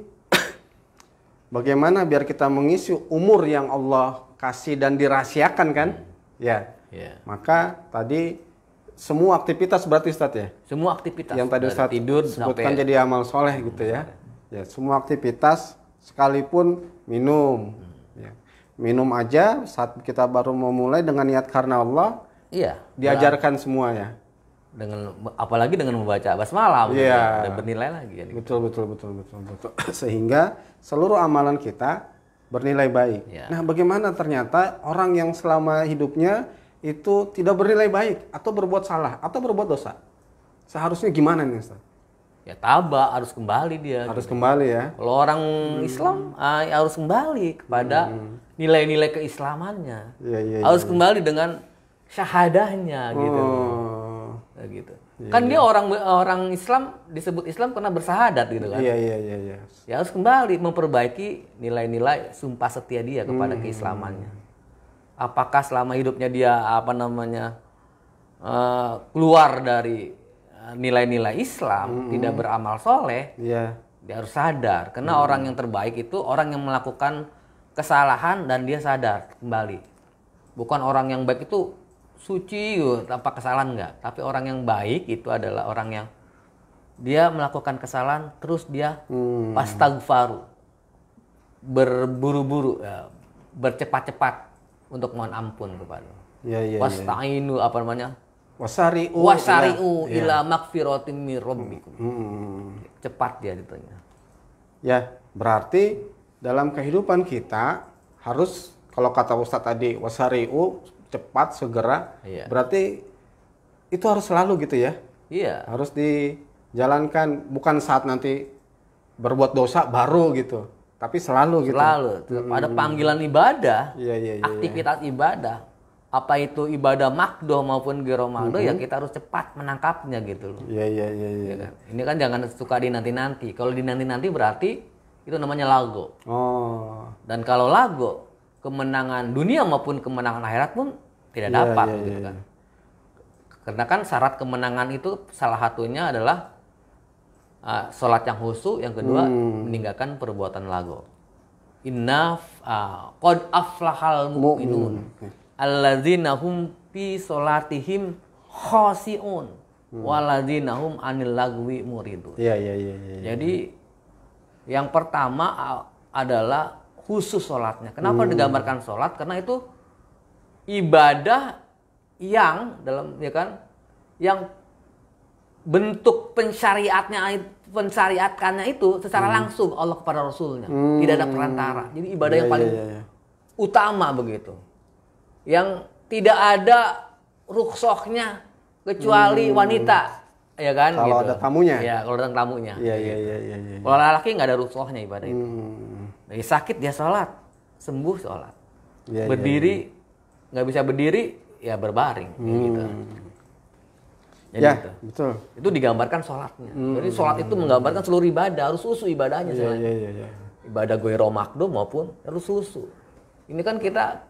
bagaimana biar kita mengisi umur yang Allah kasih dan dirahasiakan kan? Ya. Ya. Maka tadi semua aktivitas berarti Ustaz ya? Semua aktivitas Yang tadi dari Ustaz tidur sebutkan sampai jadi amal soleh gitu ya. Ya, semua aktivitas sekalipun minum. Ya. Minum aja saat kita baru mau mulai dengan niat karena Allah, iya, diajarkan semuanya. dengan apalagi dengan membaca basmalah, Iya. dan bernilai lagi. Jadi. Betul. Sehingga seluruh amalan kita bernilai baik. Ya. Nah, bagaimana ternyata orang yang selama hidupnya itu tidak bernilai baik atau berbuat salah atau berbuat dosa? Seharusnya gimana nih, Ustaz? Ya tabah, harus kembali dia. Harus kembali ya. Kalau orang Islam harus kembali kepada nilai-nilai keislamannya. Iya. Harus kembali dengan syahadahnya gitu. Oh. Nah, gitu. Kan dia orang Islam disebut Islam karena bersahadat gitu kan. Iya. Ya harus kembali memperbaiki nilai-nilai sumpah setia dia kepada keislamannya. Apakah selama hidupnya dia keluar dari nilai-nilai Islam, tidak beramal soleh, Iya. dia harus sadar. Karena orang yang terbaik itu orang yang melakukan kesalahan dan dia sadar kembali. Bukan orang yang baik itu suci tanpa kesalahan enggak. Tapi orang yang baik itu adalah orang yang dia melakukan kesalahan terus dia fastaghfaru, berburu-buru, bercepat-cepat untuk mohon ampun kepada. Iya. Wasta'inu Wasari'u ila magfiratin mir rabbikum. Cepat dia ditanya. Ya, berarti dalam kehidupan kita harus, kalau kata Ustadz tadi, wasari'u, cepat, segera. Iya. Berarti itu harus selalu gitu ya? Iya. Harus dijalankan, bukan saat nanti berbuat dosa baru gitu. Tapi selalu gitu. Selalu. Ada panggilan ibadah, Iya. aktivitas ibadah. Apa itu ibadah makdoh maupun gero makdoh, ya kita harus cepat menangkapnya gitu loh. Iya. Ya kan? Ini kan jangan suka dinanti-nanti. Kalau dinanti-nanti berarti itu namanya lago. Oh. Dan kalau lago, kemenangan dunia maupun kemenangan akhirat pun tidak dapat gitu kan. Karena kan syarat kemenangan itu salah satunya adalah sholat yang khusyuk, yang kedua meninggalkan perbuatan lagu. Inna qad aflahal mu'minun alladzina hum fi sholatihim khashi'un waladzina hum anil lagwi muridun. Iya. Jadi yang pertama adalah khusus sholatnya. Kenapa digambarkan sholat? Karena itu ibadah yang yang bentuk pensyariatkannya itu secara langsung Allah kepada Rasulnya, tidak ada perantara. Jadi ibadah yang paling utama begitu, yang tidak ada rukhsahnya kecuali wanita, ya kan? Kalau gitu. ada tamunya. Ya, kalau ada tamunya. Iya. Kalau laki nggak ada rukhsahnya ibadah itu. Lagi sakit dia sholat, sembuh sholat. Berdiri nggak bisa berdiri, ya berbaring, gitu. Jadi Ya, gitu. betul. Itu digambarkan sholatnya. Jadi sholat itu menggambarkan seluruh ibadah, harus khusyuk ibadahnya. Iya. Ibadah goiro makdum maupun harus khusyuk. Ini kan kita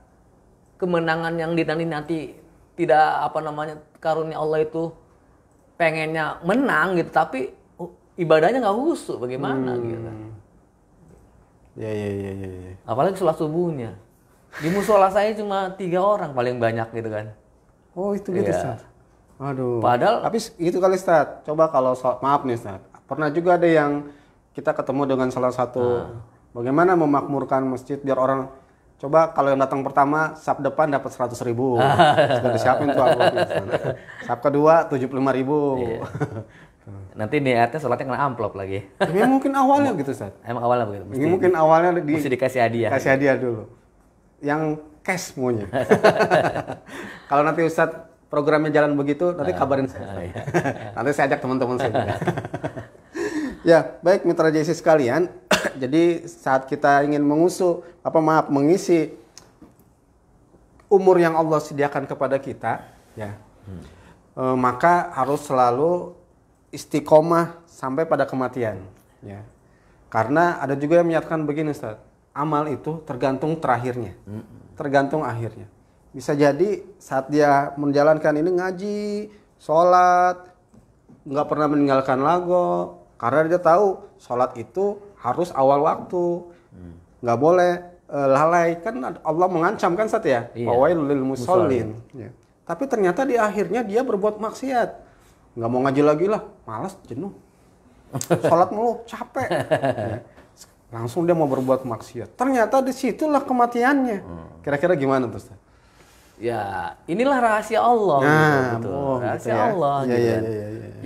kemenangan yang nanti tidak karunia Allah itu pengennya menang gitu, tapi ibadahnya nggak khusyuk, bagaimana gitu. Iya. Apalagi sholat subuhnya. Di musola saya cuma 3 orang paling banyak gitu kan. Oh itu gitu Ustaz. Aduh. Padahal tapi itu kali Ustaz. Coba kalau maaf nih Ustaz. Pernah juga ada yang kita ketemu dengan salah satu bagaimana memakmurkan masjid biar orang coba kalau yang datang pertama sap depan dapat 100.000. Sudah disiapin tuh amplopnya. Sap kedua 75.000. Iya. Nanti niatnya sholatnya kena amplop lagi. Ini mungkin awalnya gitu Ustaz. Emang awalnya begitu. Ini mungkin awalnya mesti dikasih hadiah. Kasih hadiah dulu. Yang cash maunya. Kalau nanti Ustaz programnya jalan begitu, nanti kabarin saya. Iya. Nanti saya ajak teman-teman saya juga. Ya, baik mitra JC sekalian. Jadi saat kita ingin mengisi umur yang Allah sediakan kepada kita, ya, maka harus selalu istiqomah sampai pada kematian. Ya. Karena ada juga yang menyatakan begini Ustaz, amal itu tergantung terakhirnya, tergantung akhirnya. Bisa jadi saat dia menjalankan ini ngaji, sholat, nggak pernah meninggalkan lagu, karena dia tahu sholat itu harus awal waktu, nggak boleh lalai. Kan Allah mengancam kan Ustaz ya, wawailul lil musallin. Ya. Tapi ternyata di akhirnya dia berbuat maksiat, nggak mau ngaji lagi lah, malas, jenuh, sholat mulu, capek. Ya. Langsung dia mau berbuat maksiat. Ternyata disitulah kematiannya. Kira-kira gimana tuh Ustaz? Ya, inilah rahasia Allah. Nah, gitu. gitu Rahasia ya. Allah. Ya, gitu. ya.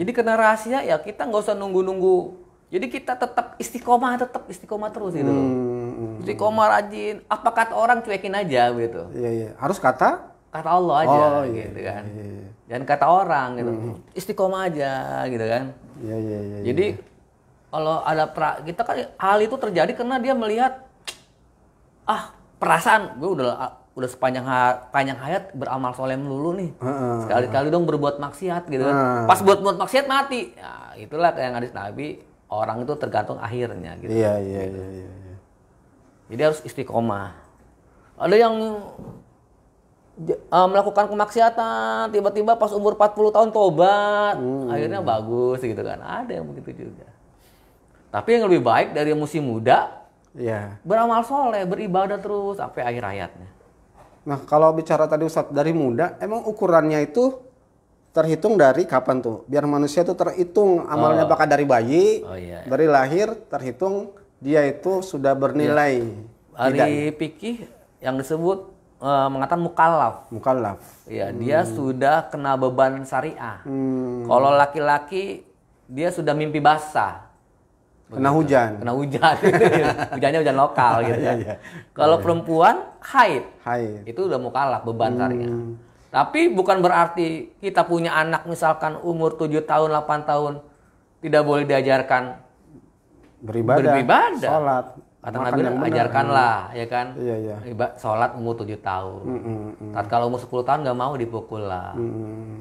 Jadi karena rahasia ya kita nggak usah nunggu-nunggu. Jadi kita tetap istiqomah terus gitu. Istiqomah rajin. Apa kata orang cuekin aja gitu. Iya. Harus kata Allah aja iya. gitu kan. Dan kata orang gitu. Istiqomah aja gitu kan. Iya. Jadi kalau ada kita kan hal itu terjadi karena dia melihat perasaan gue udah sepanjang hayat beramal soleh melulu nih. Sekali-kali dong berbuat maksiat gitu kan. Pas buat maksiat mati. Ya, itulah yang hadis Nabi, orang itu tergantung akhirnya gitu. Iya. Jadi harus istiqomah. Ada yang melakukan kemaksiatan, tiba-tiba pas umur 40 tahun tobat, akhirnya bagus gitu kan. Ada yang begitu juga. Tapi yang lebih baik dari yang masih muda, beramal soleh, beribadah terus sampai akhir hayatnya. Nah, kalau bicara tadi Ustadz dari muda, emang ukurannya itu terhitung dari kapan tuh? Biar manusia itu terhitung amalnya bakal dari bayi, dari lahir terhitung dia itu sudah bernilai. Ahli fikih yang disebut mengatakan mukallaf. Ya, dia sudah kena beban syariah. Kalau laki-laki dia sudah mimpi basah. Kena hujan. Hujannya hujan lokal gitu kan. Kalau perempuan haid. Itu udah mukallaf, beban syariah. Tapi bukan berarti kita punya anak misalkan umur 7 tahun, 8 tahun tidak boleh diajarkan beribadah. Sholat. Kata Nabi ajarkanlah, ya kan? Iya. Sholat umur 7 tahun. Kalau umur 10 tahun nggak mau dipukul lah.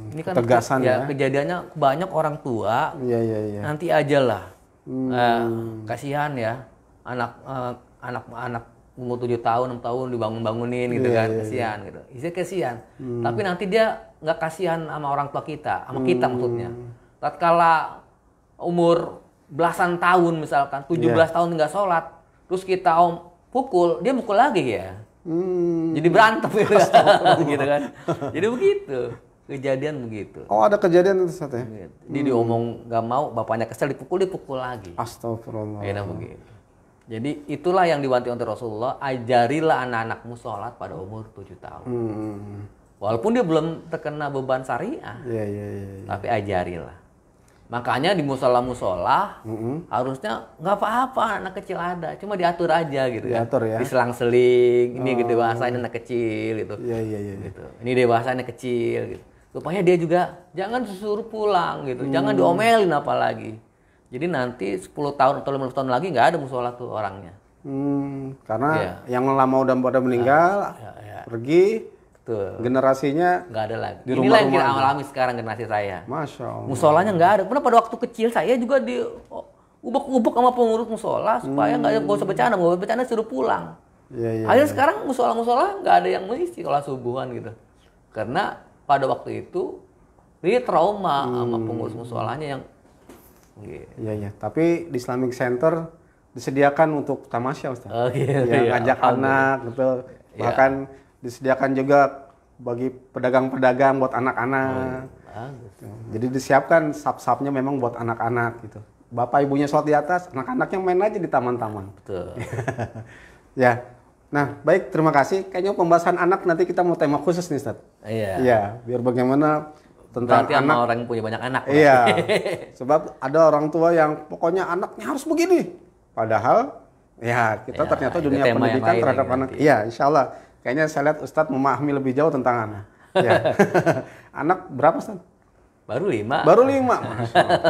Ini kan tegasan ya. Kejadiannya banyak orang tua. Iya. Nanti aja lah. Kasihan ya anak umur 7 tahun 6 tahun dibangun-bangunin gitu kan, kasihan gitu. Kasihan. Tapi nanti dia nggak kasihan sama orang tua kita, sama kita maksudnya. Tatkala umur belasan tahun misalkan, 17 tahun nggak sholat, terus kita pukul, dia mukul lagi ya. Jadi berantem gitu kan. Gitu kan. Jadi begitu. Kejadian begitu. Oh, ada kejadian itu Ustaz ya? Dia diomong nggak mau, bapaknya kesel dipukul lagi. Astagfirullah. Kayaknya begitu. Jadi itulah yang diwanti oleh Rasulullah, ajarilah anak-anakmu sholat pada umur 7 tahun. Walaupun dia belum terkena beban syariah, Iya. tapi ajarilah. Makanya di musola-musola harusnya nggak apa-apa anak kecil ada, cuma diatur aja gitu Diatur ya. Diselang-seling, ini gitu dewasain anak kecil gitu. Iya. Gitu. Ini dewasa anak kecil gitu. Supaya dia juga jangan suruh pulang gitu, jangan diomelin apalagi. Jadi nanti 10 tahun atau 15 tahun lagi nggak ada musola tuh orangnya. Karena yang lama udah pada meninggal, pergi. Tuh. Generasinya Nggak ada lagi. Di Inilah yang kita rumah-rumah alami sekarang generasi saya. Masya Allah. Musolanya nggak ada. Pernah pada waktu kecil saya juga di ubek-ubek sama pengurus musola supaya nggak usah bercanda suruh pulang. Iya. Akhirnya sekarang musola nggak ada yang mengisi kalau subuhan gitu. Karena pada waktu itu dia trauma sama pengurus musolanya yang. Gitu. Iya. Tapi di Islamic Center disediakan untuk tamasya Ustaz. Oh, gitu, yang ngajak anak gitu. Bahkan disediakan juga bagi pedagang-pedagang buat anak-anak. Jadi disiapkan sap-sapnya memang buat anak-anak gitu. Bapak ibunya sholat di atas, anak-anaknya main aja di taman-taman. Betul. Ya. Nah, baik, terima kasih. Kayaknya pembahasan anak nanti kita mau tema khusus nih, Ustaz. Iya. Iya, biar bagaimana tentang Berarti anak. sama orang yang punya banyak anak. Iya. Sebab ada orang tua yang pokoknya anaknya harus begini. Padahal ya kita ternyata itu dunia tema yang pendidikan lain terhadap lagi anak. nanti. Iya, insya Allah. Kayaknya saya lihat Ustadz memahami lebih jauh tentang anak. Ya. Anak berapa Ustadz? Baru 5. Baru 5. Masya Allah.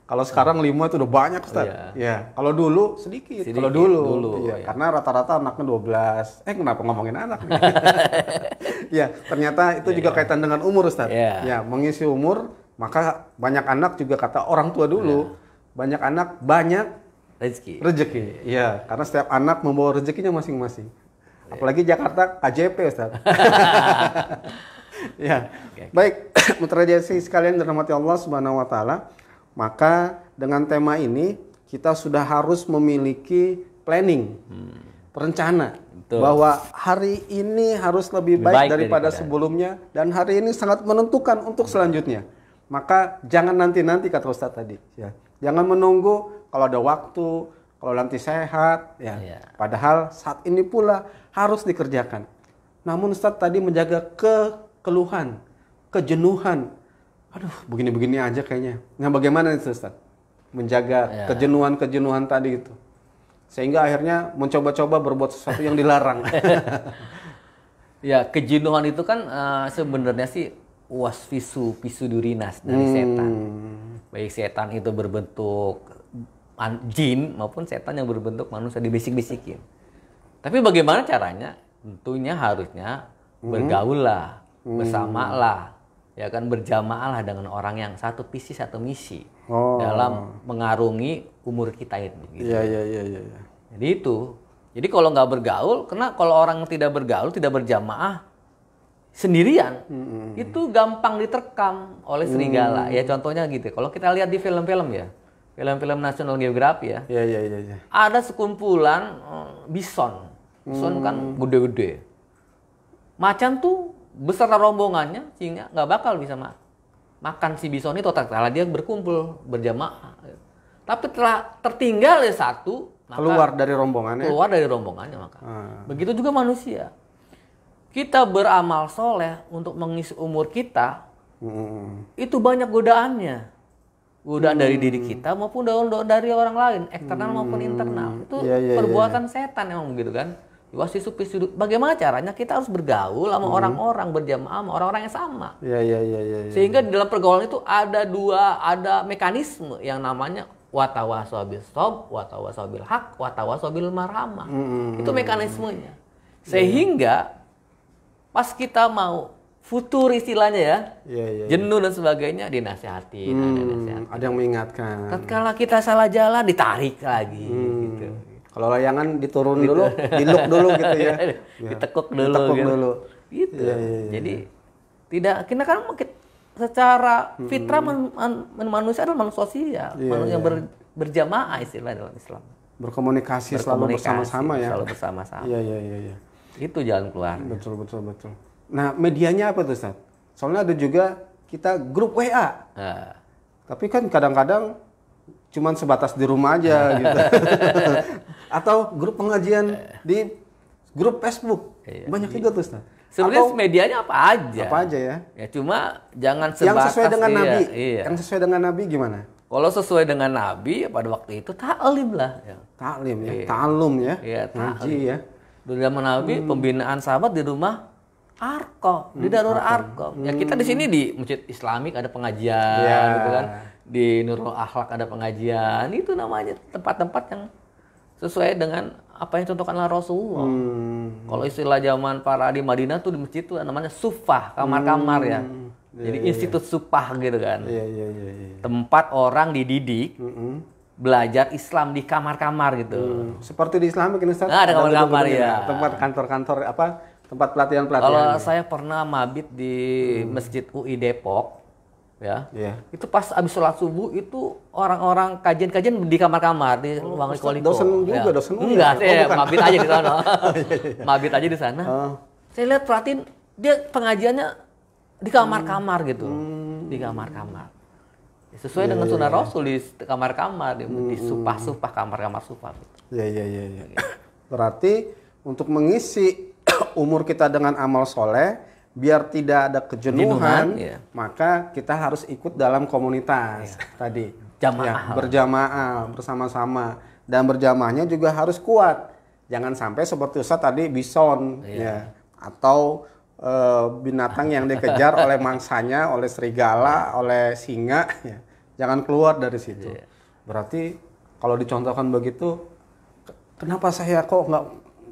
Kalau sekarang 5 itu udah banyak Ustadz. Ya. Kalau dulu sedikit. Kalau dulu. Iya. Karena rata-rata anaknya 12. Kenapa ngomongin anak? Ya, ternyata itu juga kaitan dengan umur Ustadz. Ya, mengisi umur, maka banyak anak juga kata orang tua dulu. Banyak anak, banyak rezeki. Iya, karena setiap anak membawa rezekinya masing-masing. Apalagi Jakarta KJP Ustaz. Ya. Baik, Mitra Jasi sekalian dirahmati Allah Subhanahu wa taala, maka dengan tema ini kita sudah harus memiliki planning. Perencana. Betul. Bahwa hari ini harus lebih baik daripada sebelumnya dan hari ini sangat menentukan untuk selanjutnya. Maka jangan nanti-nanti kata Ustaz tadi, ya. Jangan menunggu kalau ada waktu, kalau nanti sehat, ya. Padahal saat ini pula harus dikerjakan. Namun Ustaz tadi menjaga kekeluhan, kejenuhan. Aduh, begini-begini aja kayaknya. Nah, bagaimana itu Ustaz? Menjaga kejenuhan-kejenuhan tadi itu. Sehingga akhirnya mencoba-coba berbuat sesuatu yang dilarang. Ya, kejenuhan itu kan sebenarnya sih wasfisu pisudurinas dari setan. Baik setan itu berbentuk jin maupun setan yang berbentuk manusia dibisik-bisikin. Tapi bagaimana caranya? Tentunya harusnya bergaullah, bersamalah, ya kan berjamaahlah dengan orang yang satu visi satu misi dalam mengarungi umur kita ini. Gitu. Iya. Jadi itu. Jadi kalau nggak bergaul, karena kalau orang tidak bergaul, tidak berjamaah sendirian, itu gampang diterkam oleh serigala. Ya contohnya gitu. Kalau kita lihat di film-film ya, film-film National Geographic ya, ada sekumpulan bison. Bison kan gede-gede. Macan tuh beserta rombongannya, sehingga nggak bakal bisa makan si bison itu. Tatkala dia berkumpul berjamaah. Tapi telah tertinggal satu, maka keluar dari rombongannya. Maka. Begitu juga manusia. Kita beramal soleh untuk mengisi umur kita, itu banyak godaannya. Godaan dari diri kita maupun dari orang lain, eksternal maupun internal. Itu perbuatan setan emang begitu kan. Bagaimana caranya? Kita harus bergaul sama orang-orang, berjamaah sama orang-orang yang sama. Sehingga di dalam pergaulan itu ada mekanisme yang namanya watawasabil sob, watawasabil hak, watawasabil marhamah. Itu mekanismenya. Sehingga pas kita mau futur istilahnya ya, jenuh dan sebagainya dinasihatin, ada yang mengingatkan. Tatkala kita salah jalan ditarik lagi. Gitu. Kalau layangan diturun dulu, diluk dulu gitu ya. Ditekuk dulu. Ditekuk dulu. Gitu. Jadi tidak, kita kan secara fitrah manusia adalah manusia sosial, Iya, manusia iya. berjamaah istilah dalam Islam. Berkomunikasi selalu bersama-sama ya. Selalu bersama-sama. Iya, iya, iya, iya. Itu jalan keluar. Betul, betul, betul. Nah, medianya apa tuh, Ustaz? Soalnya ada juga kita grup WA. Nah, Tapi kan kadang-kadang cuman sebatas di rumah aja gitu. Atau grup pengajian di grup Facebook. Banyak juga tuh, Ustaz. sebenarnya Atau medianya apa aja? apa aja ya? Ya cuma jangan Yang sebatas sesuai dengan Nabi. Iya. Yang sesuai dengan Nabi gimana? Kalau sesuai dengan Nabi pada waktu itu taklim lah. Ya. Taklim ya, ta'alum ya, Iya, ngaji ya. Dulu zaman Nabi pembinaan sahabat di rumah Arqam, di Darul Arqam. Ya kita di sini di Masjid Islamik ada pengajian Iya. gitu kan. Di Nurul Akhlak ada pengajian. Itu namanya tempat-tempat yang sesuai dengan apa yang contohkanlah Rasulullah. Kalau istilah zaman para di Madinah tuh di masjid tuh namanya sufah, kamar-kamar ya. Jadi institut sufah gitu kan. Iya, iya, iya, iya. Tempat orang dididik belajar Islam di kamar-kamar gitu. Seperti di Islam kan Ustaz? Nah, ada kamar-kamar, gedung-gedungnya, ya. Tempat kantor-kantor apa? Tempat Kalau pelatihan-pelatihan. saya pernah mabit di Masjid UI Depok, ya. Iya. Itu pas abis sholat subuh itu orang-orang kajian-kajian di kamar-kamar di ruang Ustaz koliko. dosen juga, ya. dosen UI Enggak, ya? saya bukan. mabit aja di sana. Mabit aja di sana. Oh. Saya lihat perhatiin dia pengajiannya di kamar-kamar gitu. Di kamar-kamar. Sesuai dengan sunnah Rasul di kamar-kamar, di supah-supah, kamar-kamar supah. Iya, iya, iya, iya. Berarti untuk mengisi umur kita dengan amal soleh, biar tidak ada kejenuhan, Iya. maka kita harus ikut dalam komunitas tadi. Jamaah. Ya, berjamaah, bersama-sama. Dan berjamaahnya juga harus kuat. Jangan sampai seperti Ustaz tadi bison, ya, atau binatang yang dikejar oleh mangsanya, oleh serigala, oleh singa, ya. Jangan keluar dari situ. Berarti kalau dicontohkan begitu, kenapa saya kok nggak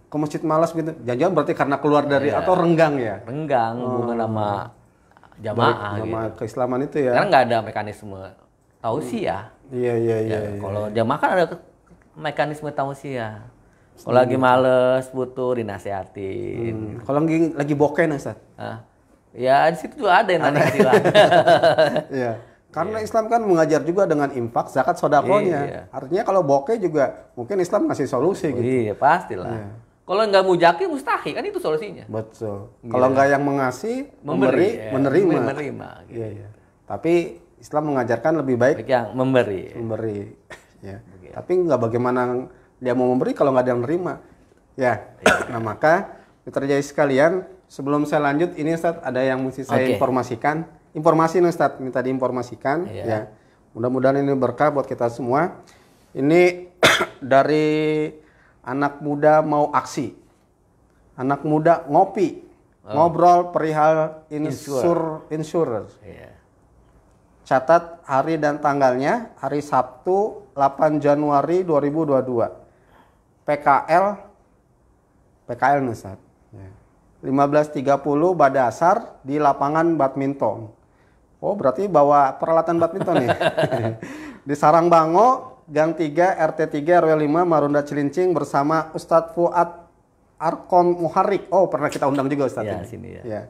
ke masjid malas gitu? Jangan-jangan berarti karena keluar dari atau renggang ya? Renggang hubungan sama jamaah Sama gitu. keislaman itu ya? Karena nggak ada mekanisme tausiah. Iya, iya, iya. Ya, kalau jamaah kan ada mekanisme tausiah. Kalau lagi males, butuh dinasehatin. Kalau lagi bokeh nih, Ustaz? Hah? Ya di situ juga ada yang tadi istilah. Iya. Karena Islam kan mengajar juga dengan infak, zakat, sodakohnya. Iya. Artinya kalau bokeh juga mungkin Islam ngasih solusi gitu. Iya pastilah. Iya. Kalau nggak mujaki mustahil kan itu solusinya. Betul. Kalau nggak yang mengasih, memberi, ya. menerima. Menerima. Gitu. Iya, iya. Tapi Islam mengajarkan lebih baik Baik yang memberi. memberi. Ya. Tapi nggak bagaimana dia mau memberi kalau nggak ada yang nerima. Ya. Nah maka mitra jaya sekalian, sebelum saya lanjut, ini Ustaz ada yang mesti saya Oke. informasikan. Informasi nih Ustaz, minta diinformasikan. Iya. Ya. Mudah-mudahan ini berkah buat kita semua. Ini dari anak muda mau aksi. Anak muda ngopi. Ngobrol perihal insurance. Iya. Catat hari dan tanggalnya, hari Sabtu 8 Januari 2022. PKL nih Ustaz. Ya. 15.30 Badasar di lapangan badminton. Oh berarti bawa peralatan badminton nih. Di Sarangbango, Gang 3, RT 3, RW 5, Marunda Cilincing bersama Ustadz Fuad Arkon Muharrik. Oh pernah kita undang juga Ustadz. Ya, ini. sini ya. Ya.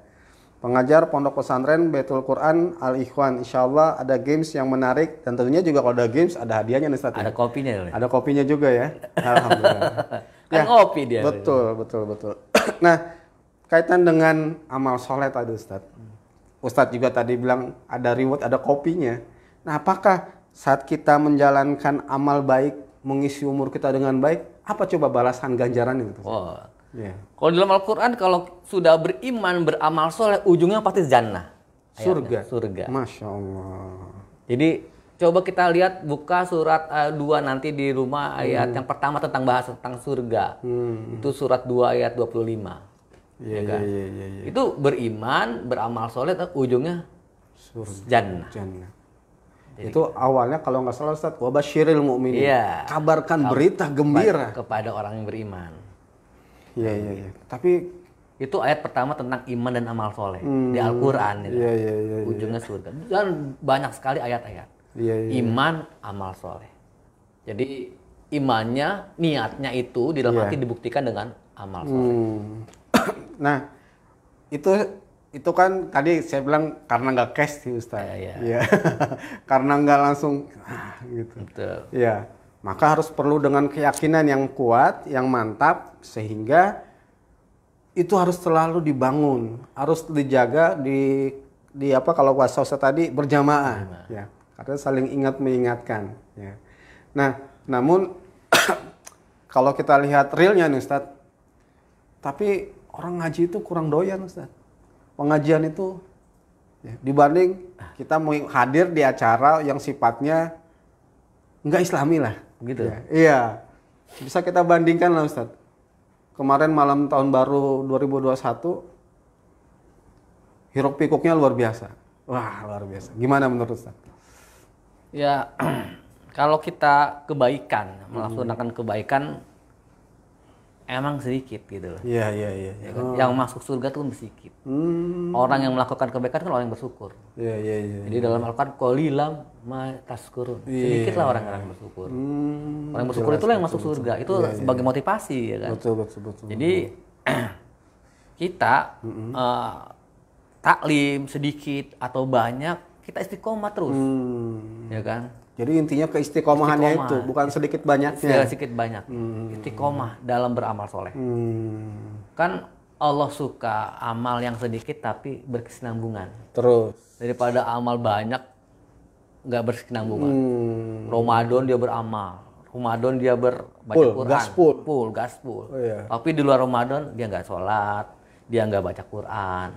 Pengajar Pondok Pesantren Baitul Quran Al Ikhwan. Insya Allah ada games yang menarik dan tentunya juga kalau ada games ada hadiahnya nih Ustadz. Ada kopinya loh. Ada kopinya juga ya. Alhamdulillah. Kan ngopi dia. Betul, betul, betul. Nah, kaitan dengan amal soleh tadi Ustadz. Ustadz juga tadi bilang ada reward, ada kopinya. Nah, apakah saat kita menjalankan amal baik, mengisi umur kita dengan baik, apa coba balasan ganjaran itu? Oh. Ya. Kalau dalam Al-Quran kalau sudah beriman, beramal soleh, ujungnya pasti jannah. Surga. Surga. Masya Allah. Jadi coba kita lihat buka surat 2 nanti di rumah ayat yang pertama tentang bahas tentang surga. Itu surat 2 ayat 25. Iya, kan? iya, iya, iya. Itu beriman, beramal soleh, ujungnya Surga. jannah. Jannah. Itu awalnya kalau nggak salah Ustadz, wabasyiril mu'minin. Iya. Kabarkan berita gembira. Kepada orang yang beriman. Iya, iya, iya. Tapi Itu ayat pertama tentang iman dan amal soleh di Al-Quran. Gitu. Iya, iya, iya, iya. Ujungnya surga. Dan banyak sekali ayat-ayat. Iya, iya. Iman, amal soleh. Jadi imannya, niatnya itu di dalam Iya. hati dibuktikan dengan amal soleh. Nah, itu itu kan tadi saya bilang karena nggak cash sih Ustaz. Iya. Iya. Karena nggak langsung gitu. Betul. Iya. Maka harus perlu dengan keyakinan yang kuat, yang mantap, sehingga itu harus selalu dibangun, harus dijaga di apa kalau bahasa Ustaz tadi berjamaah, ya. Karena saling ingat mengingatkan, ya. Nah, namun kalau kita lihat realnya nih Ustaz, tapi orang ngaji itu kurang doyan Ustaz. Pengajian itu ya, dibanding kita mau hadir di acara yang sifatnya enggak islami lah. Begitu? Ya, iya. Bisa kita bandingkan lah Ustaz. Kemarin malam tahun baru 2021, hiruk pikuknya luar biasa. Wah, luar biasa. Gimana menurut Ustaz? Ya, kalau kita kebaikan, melaksanakan kebaikan, emang sedikit gitu loh. Iya. Ya kan? Yang masuk surga tuh sedikit. Orang yang melakukan kebaikan kan orang yang bersyukur. Iya. Jadi dalam Al-Quran qalilam ma taskurun. Sedikit lah orang yang bersyukur. Orang yang bersyukur itulah yang masuk surga. Itu sebagai motivasi ya kan. Betul. Jadi kita taklim sedikit atau banyak, kita istiqomah terus. Ya kan? Jadi intinya keistiqomahannya itu, bukan sedikit banyaknya. Sedikit banyak. Istiqomah dalam beramal soleh. Kan Allah suka amal yang sedikit tapi berkesinambungan. Terus. Daripada amal banyak nggak berkesinambungan. Ramadan dia beramal. Ramadan dia baca Quran. Gaspol. Oh, iya. Tapi di luar Ramadan dia nggak sholat, dia nggak baca Quran.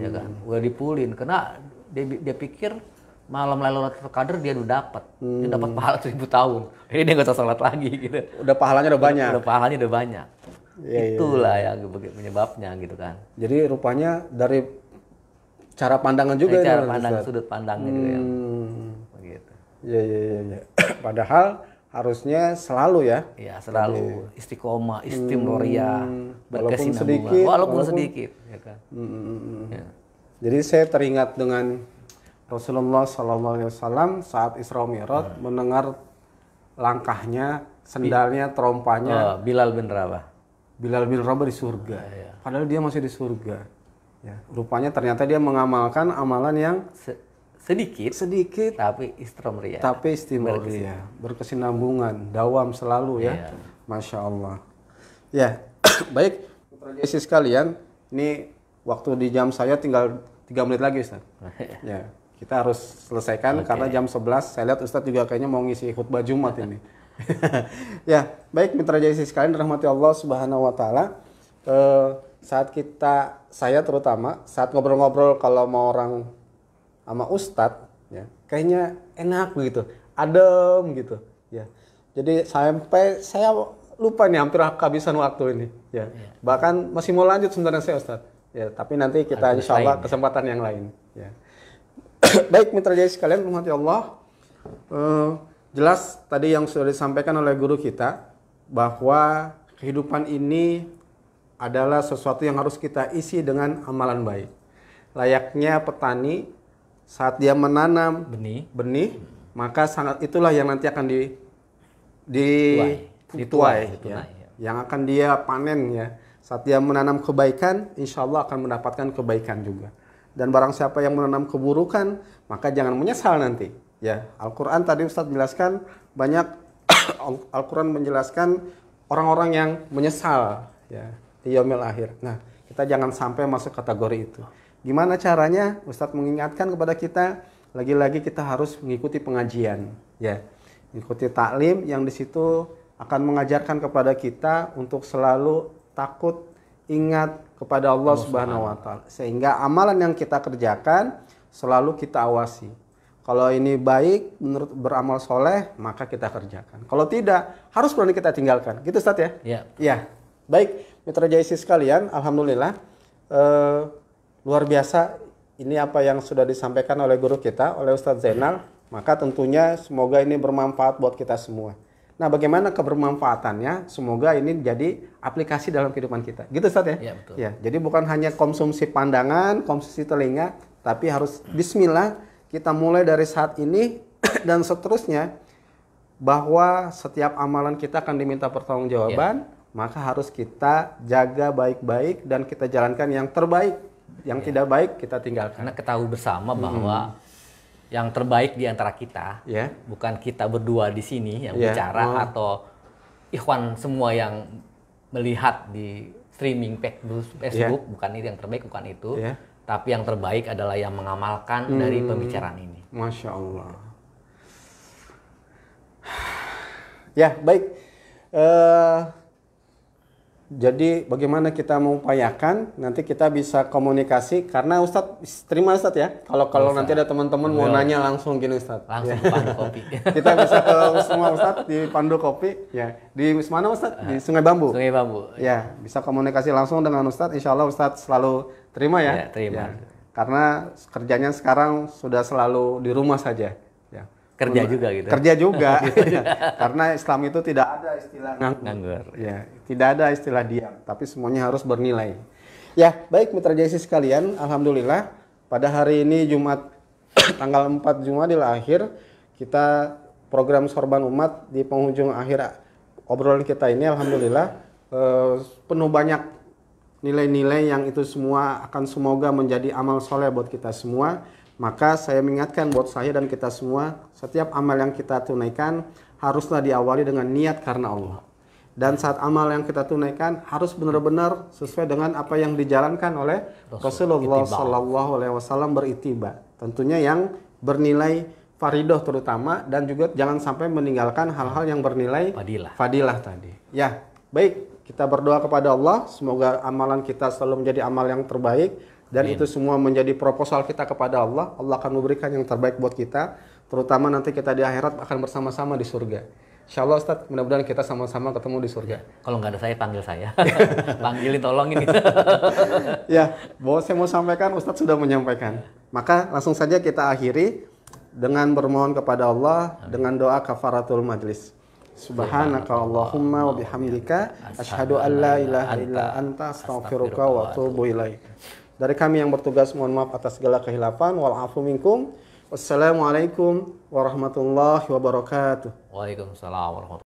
Ya kan? Udah dipulin karena dia pikir malam Lailatul Qadar dia udah dapat. Dia dapat pahala 1000 tahun. Jadi dia nggak usah sholat lagi gitu. Udah pahalanya udah banyak. Udah pahalanya udah banyak. Itulah yang penyebabnya gitu kan. Jadi rupanya dari cara pandangan juga dari cara pandang, sudut pandangnya juga yang begitu. Iya. Padahal harusnya selalu ya. Iya, selalu istiqomah, istimroriyah, berkesinambungan. Walaupun sedikit ya kan. Ya. Jadi saya teringat dengan Rasulullah SAW saat Isra Mi'raj mendengar langkahnya, sendalnya, terompanya. Bilal bin Rabah. Bilal bin Rabah di surga. Padahal dia masih di surga. Ya, rupanya ternyata dia mengamalkan amalan yang sedikit tapi istimroriyah. Berkesinambungan, dawam selalu ya. Masya Allah. Ya, baik, Jesse sekalian, ini waktu di jam saya tinggal 3 menit lagi Ustaz. Ya. Kita harus selesaikan karena jam 11 saya lihat Ustadz juga kayaknya mau ngisi khutbah Jumat ini. Ya, baik mitra Jaisi sekalian rahmati Allah Subhanahu wa taala. Saya terutama saat ngobrol-ngobrol kalau mau orang sama Ustadz ya, kayaknya enak begitu, adem gitu ya. Jadi sampai saya lupa nih hampir kehabisan waktu ini ya. Bahkan masih mau lanjut sebenarnya saya Ustadz. Ya, tapi nanti kita insyaallah kesempatan yang lain ya. Baik mitra Jaya sekalian, rahmati Allah, jelas tadi yang sudah disampaikan oleh guru kita bahwa kehidupan ini adalah sesuatu yang harus kita isi dengan amalan baik. Layaknya petani saat dia menanam benih, maka sangat itulah yang nanti akan dituai ya. Yang akan dia panen ya. Saat dia menanam kebaikan, insya Allah akan mendapatkan kebaikan juga. Dan barang siapa yang menanam keburukan, maka jangan menyesal nanti. Ya, Al-Quran tadi Ustadz jelaskan banyak. Al-Quran menjelaskan orang-orang yang menyesal ya di yaumil akhir. Nah, kita jangan sampai masuk kategori itu. Gimana caranya? Ustadz mengingatkan kepada kita, lagi-lagi kita harus mengikuti pengajian, ya, mengikuti taklim yang di situ akan mengajarkan kepada kita untuk selalu takut, ingat kepada Allah Subhanahu wa taala, sehingga amalan yang kita kerjakan selalu kita awasi. Kalau ini baik menurut beramal soleh, maka kita kerjakan. Kalau tidak, harus berani kita tinggalkan. Gitu Ustaz ya? Iya. Ya. Baik, mitra Jaisi sekalian, alhamdulillah luar biasa ini apa yang sudah disampaikan oleh guru kita, oleh Ustadz Zainal. Maka tentunya semoga ini bermanfaat buat kita semua. Nah, bagaimana kebermanfaatannya? Semoga ini jadi aplikasi dalam kehidupan kita. Gitu Ustaz ya? Iya, betul. Ya, jadi bukan hanya konsumsi pandangan, konsumsi telinga, tapi harus bismillah kita mulai dari saat ini dan seterusnya, bahwa setiap amalan kita akan diminta pertanggungjawaban, maka harus kita jaga baik-baik dan kita jalankan yang terbaik Yang tidak baik kita tinggalkan. Karena ketahui bersama bahwa yang terbaik di antara kita, bukan kita berdua di sini yang bicara atau ikhwan semua yang melihat di streaming Facebook, bukan itu yang terbaik, bukan itu. Tapi yang terbaik adalah yang mengamalkan dari pembicaraan ini. Masya Allah. Ya, baik. Jadi bagaimana kita mengupayakan nanti kita bisa komunikasi karena Ustadz terima Ustadz ya kalau nanti ada teman-teman mau nanya langsung gini Ustadz langsung ke Pandu Kopi. Kita bisa ke semua Ustadz di Pandu Kopi ya di mana Ustadz di Sungai Bambu. Sungai Bambu ya bisa komunikasi langsung dengan Ustadz, insya Allah Ustadz selalu terima ya, terima. Karena kerjanya sekarang sudah selalu di rumah saja. Kerja juga gitu. Kerja juga. Karena Islam itu tidak ada istilah nganggur. Ya, tidak ada istilah diam, tapi semuanya harus bernilai. Ya, baik mitra JC sekalian, alhamdulillah pada hari ini Jumat tanggal 4 Jumadil Akhir kita program Sorban Umat di penghujung akhir obrolan kita ini alhamdulillah penuh banyak nilai-nilai yang itu semua akan semoga menjadi amal soleh buat kita semua. Maka saya mengingatkan buat saya dan kita semua, setiap amal yang kita tunaikan haruslah diawali dengan niat karena Allah. Dan saat amal yang kita tunaikan harus benar-benar sesuai dengan apa yang dijalankan oleh Rasulullah SAW beritiba. Tentunya yang bernilai faridoh terutama dan juga jangan sampai meninggalkan hal-hal yang bernilai fadilah tadi. Ya, baik kita berdoa kepada Allah semoga amalan kita selalu menjadi amal yang terbaik. Dan itu semua menjadi proposal kita kepada Allah. Allah akan memberikan yang terbaik buat kita. Terutama nanti kita di akhirat akan bersama-sama di surga. Insya Allah Ustadz, mudah-mudahan kita sama-sama ketemu di surga. Kalau nggak ada saya, panggil saya. Panggilin, tolong ini. Ya, bahwa saya mau sampaikan, Ustadz sudah menyampaikan. Maka langsung saja kita akhiri dengan bermohon kepada Allah dengan doa kafaratul majlis. Subhanaka Allahumma wa bihamdika asyhadu an la ilaha illa anta astaghfiruka wa atubu ilaik. Dari kami yang bertugas mohon maaf atas segala khilafan wal afu minkum. Wassalamualaikum warahmatullahi wabarakatuh. Waalaikumsalam warahmatullahi wabarakatuh.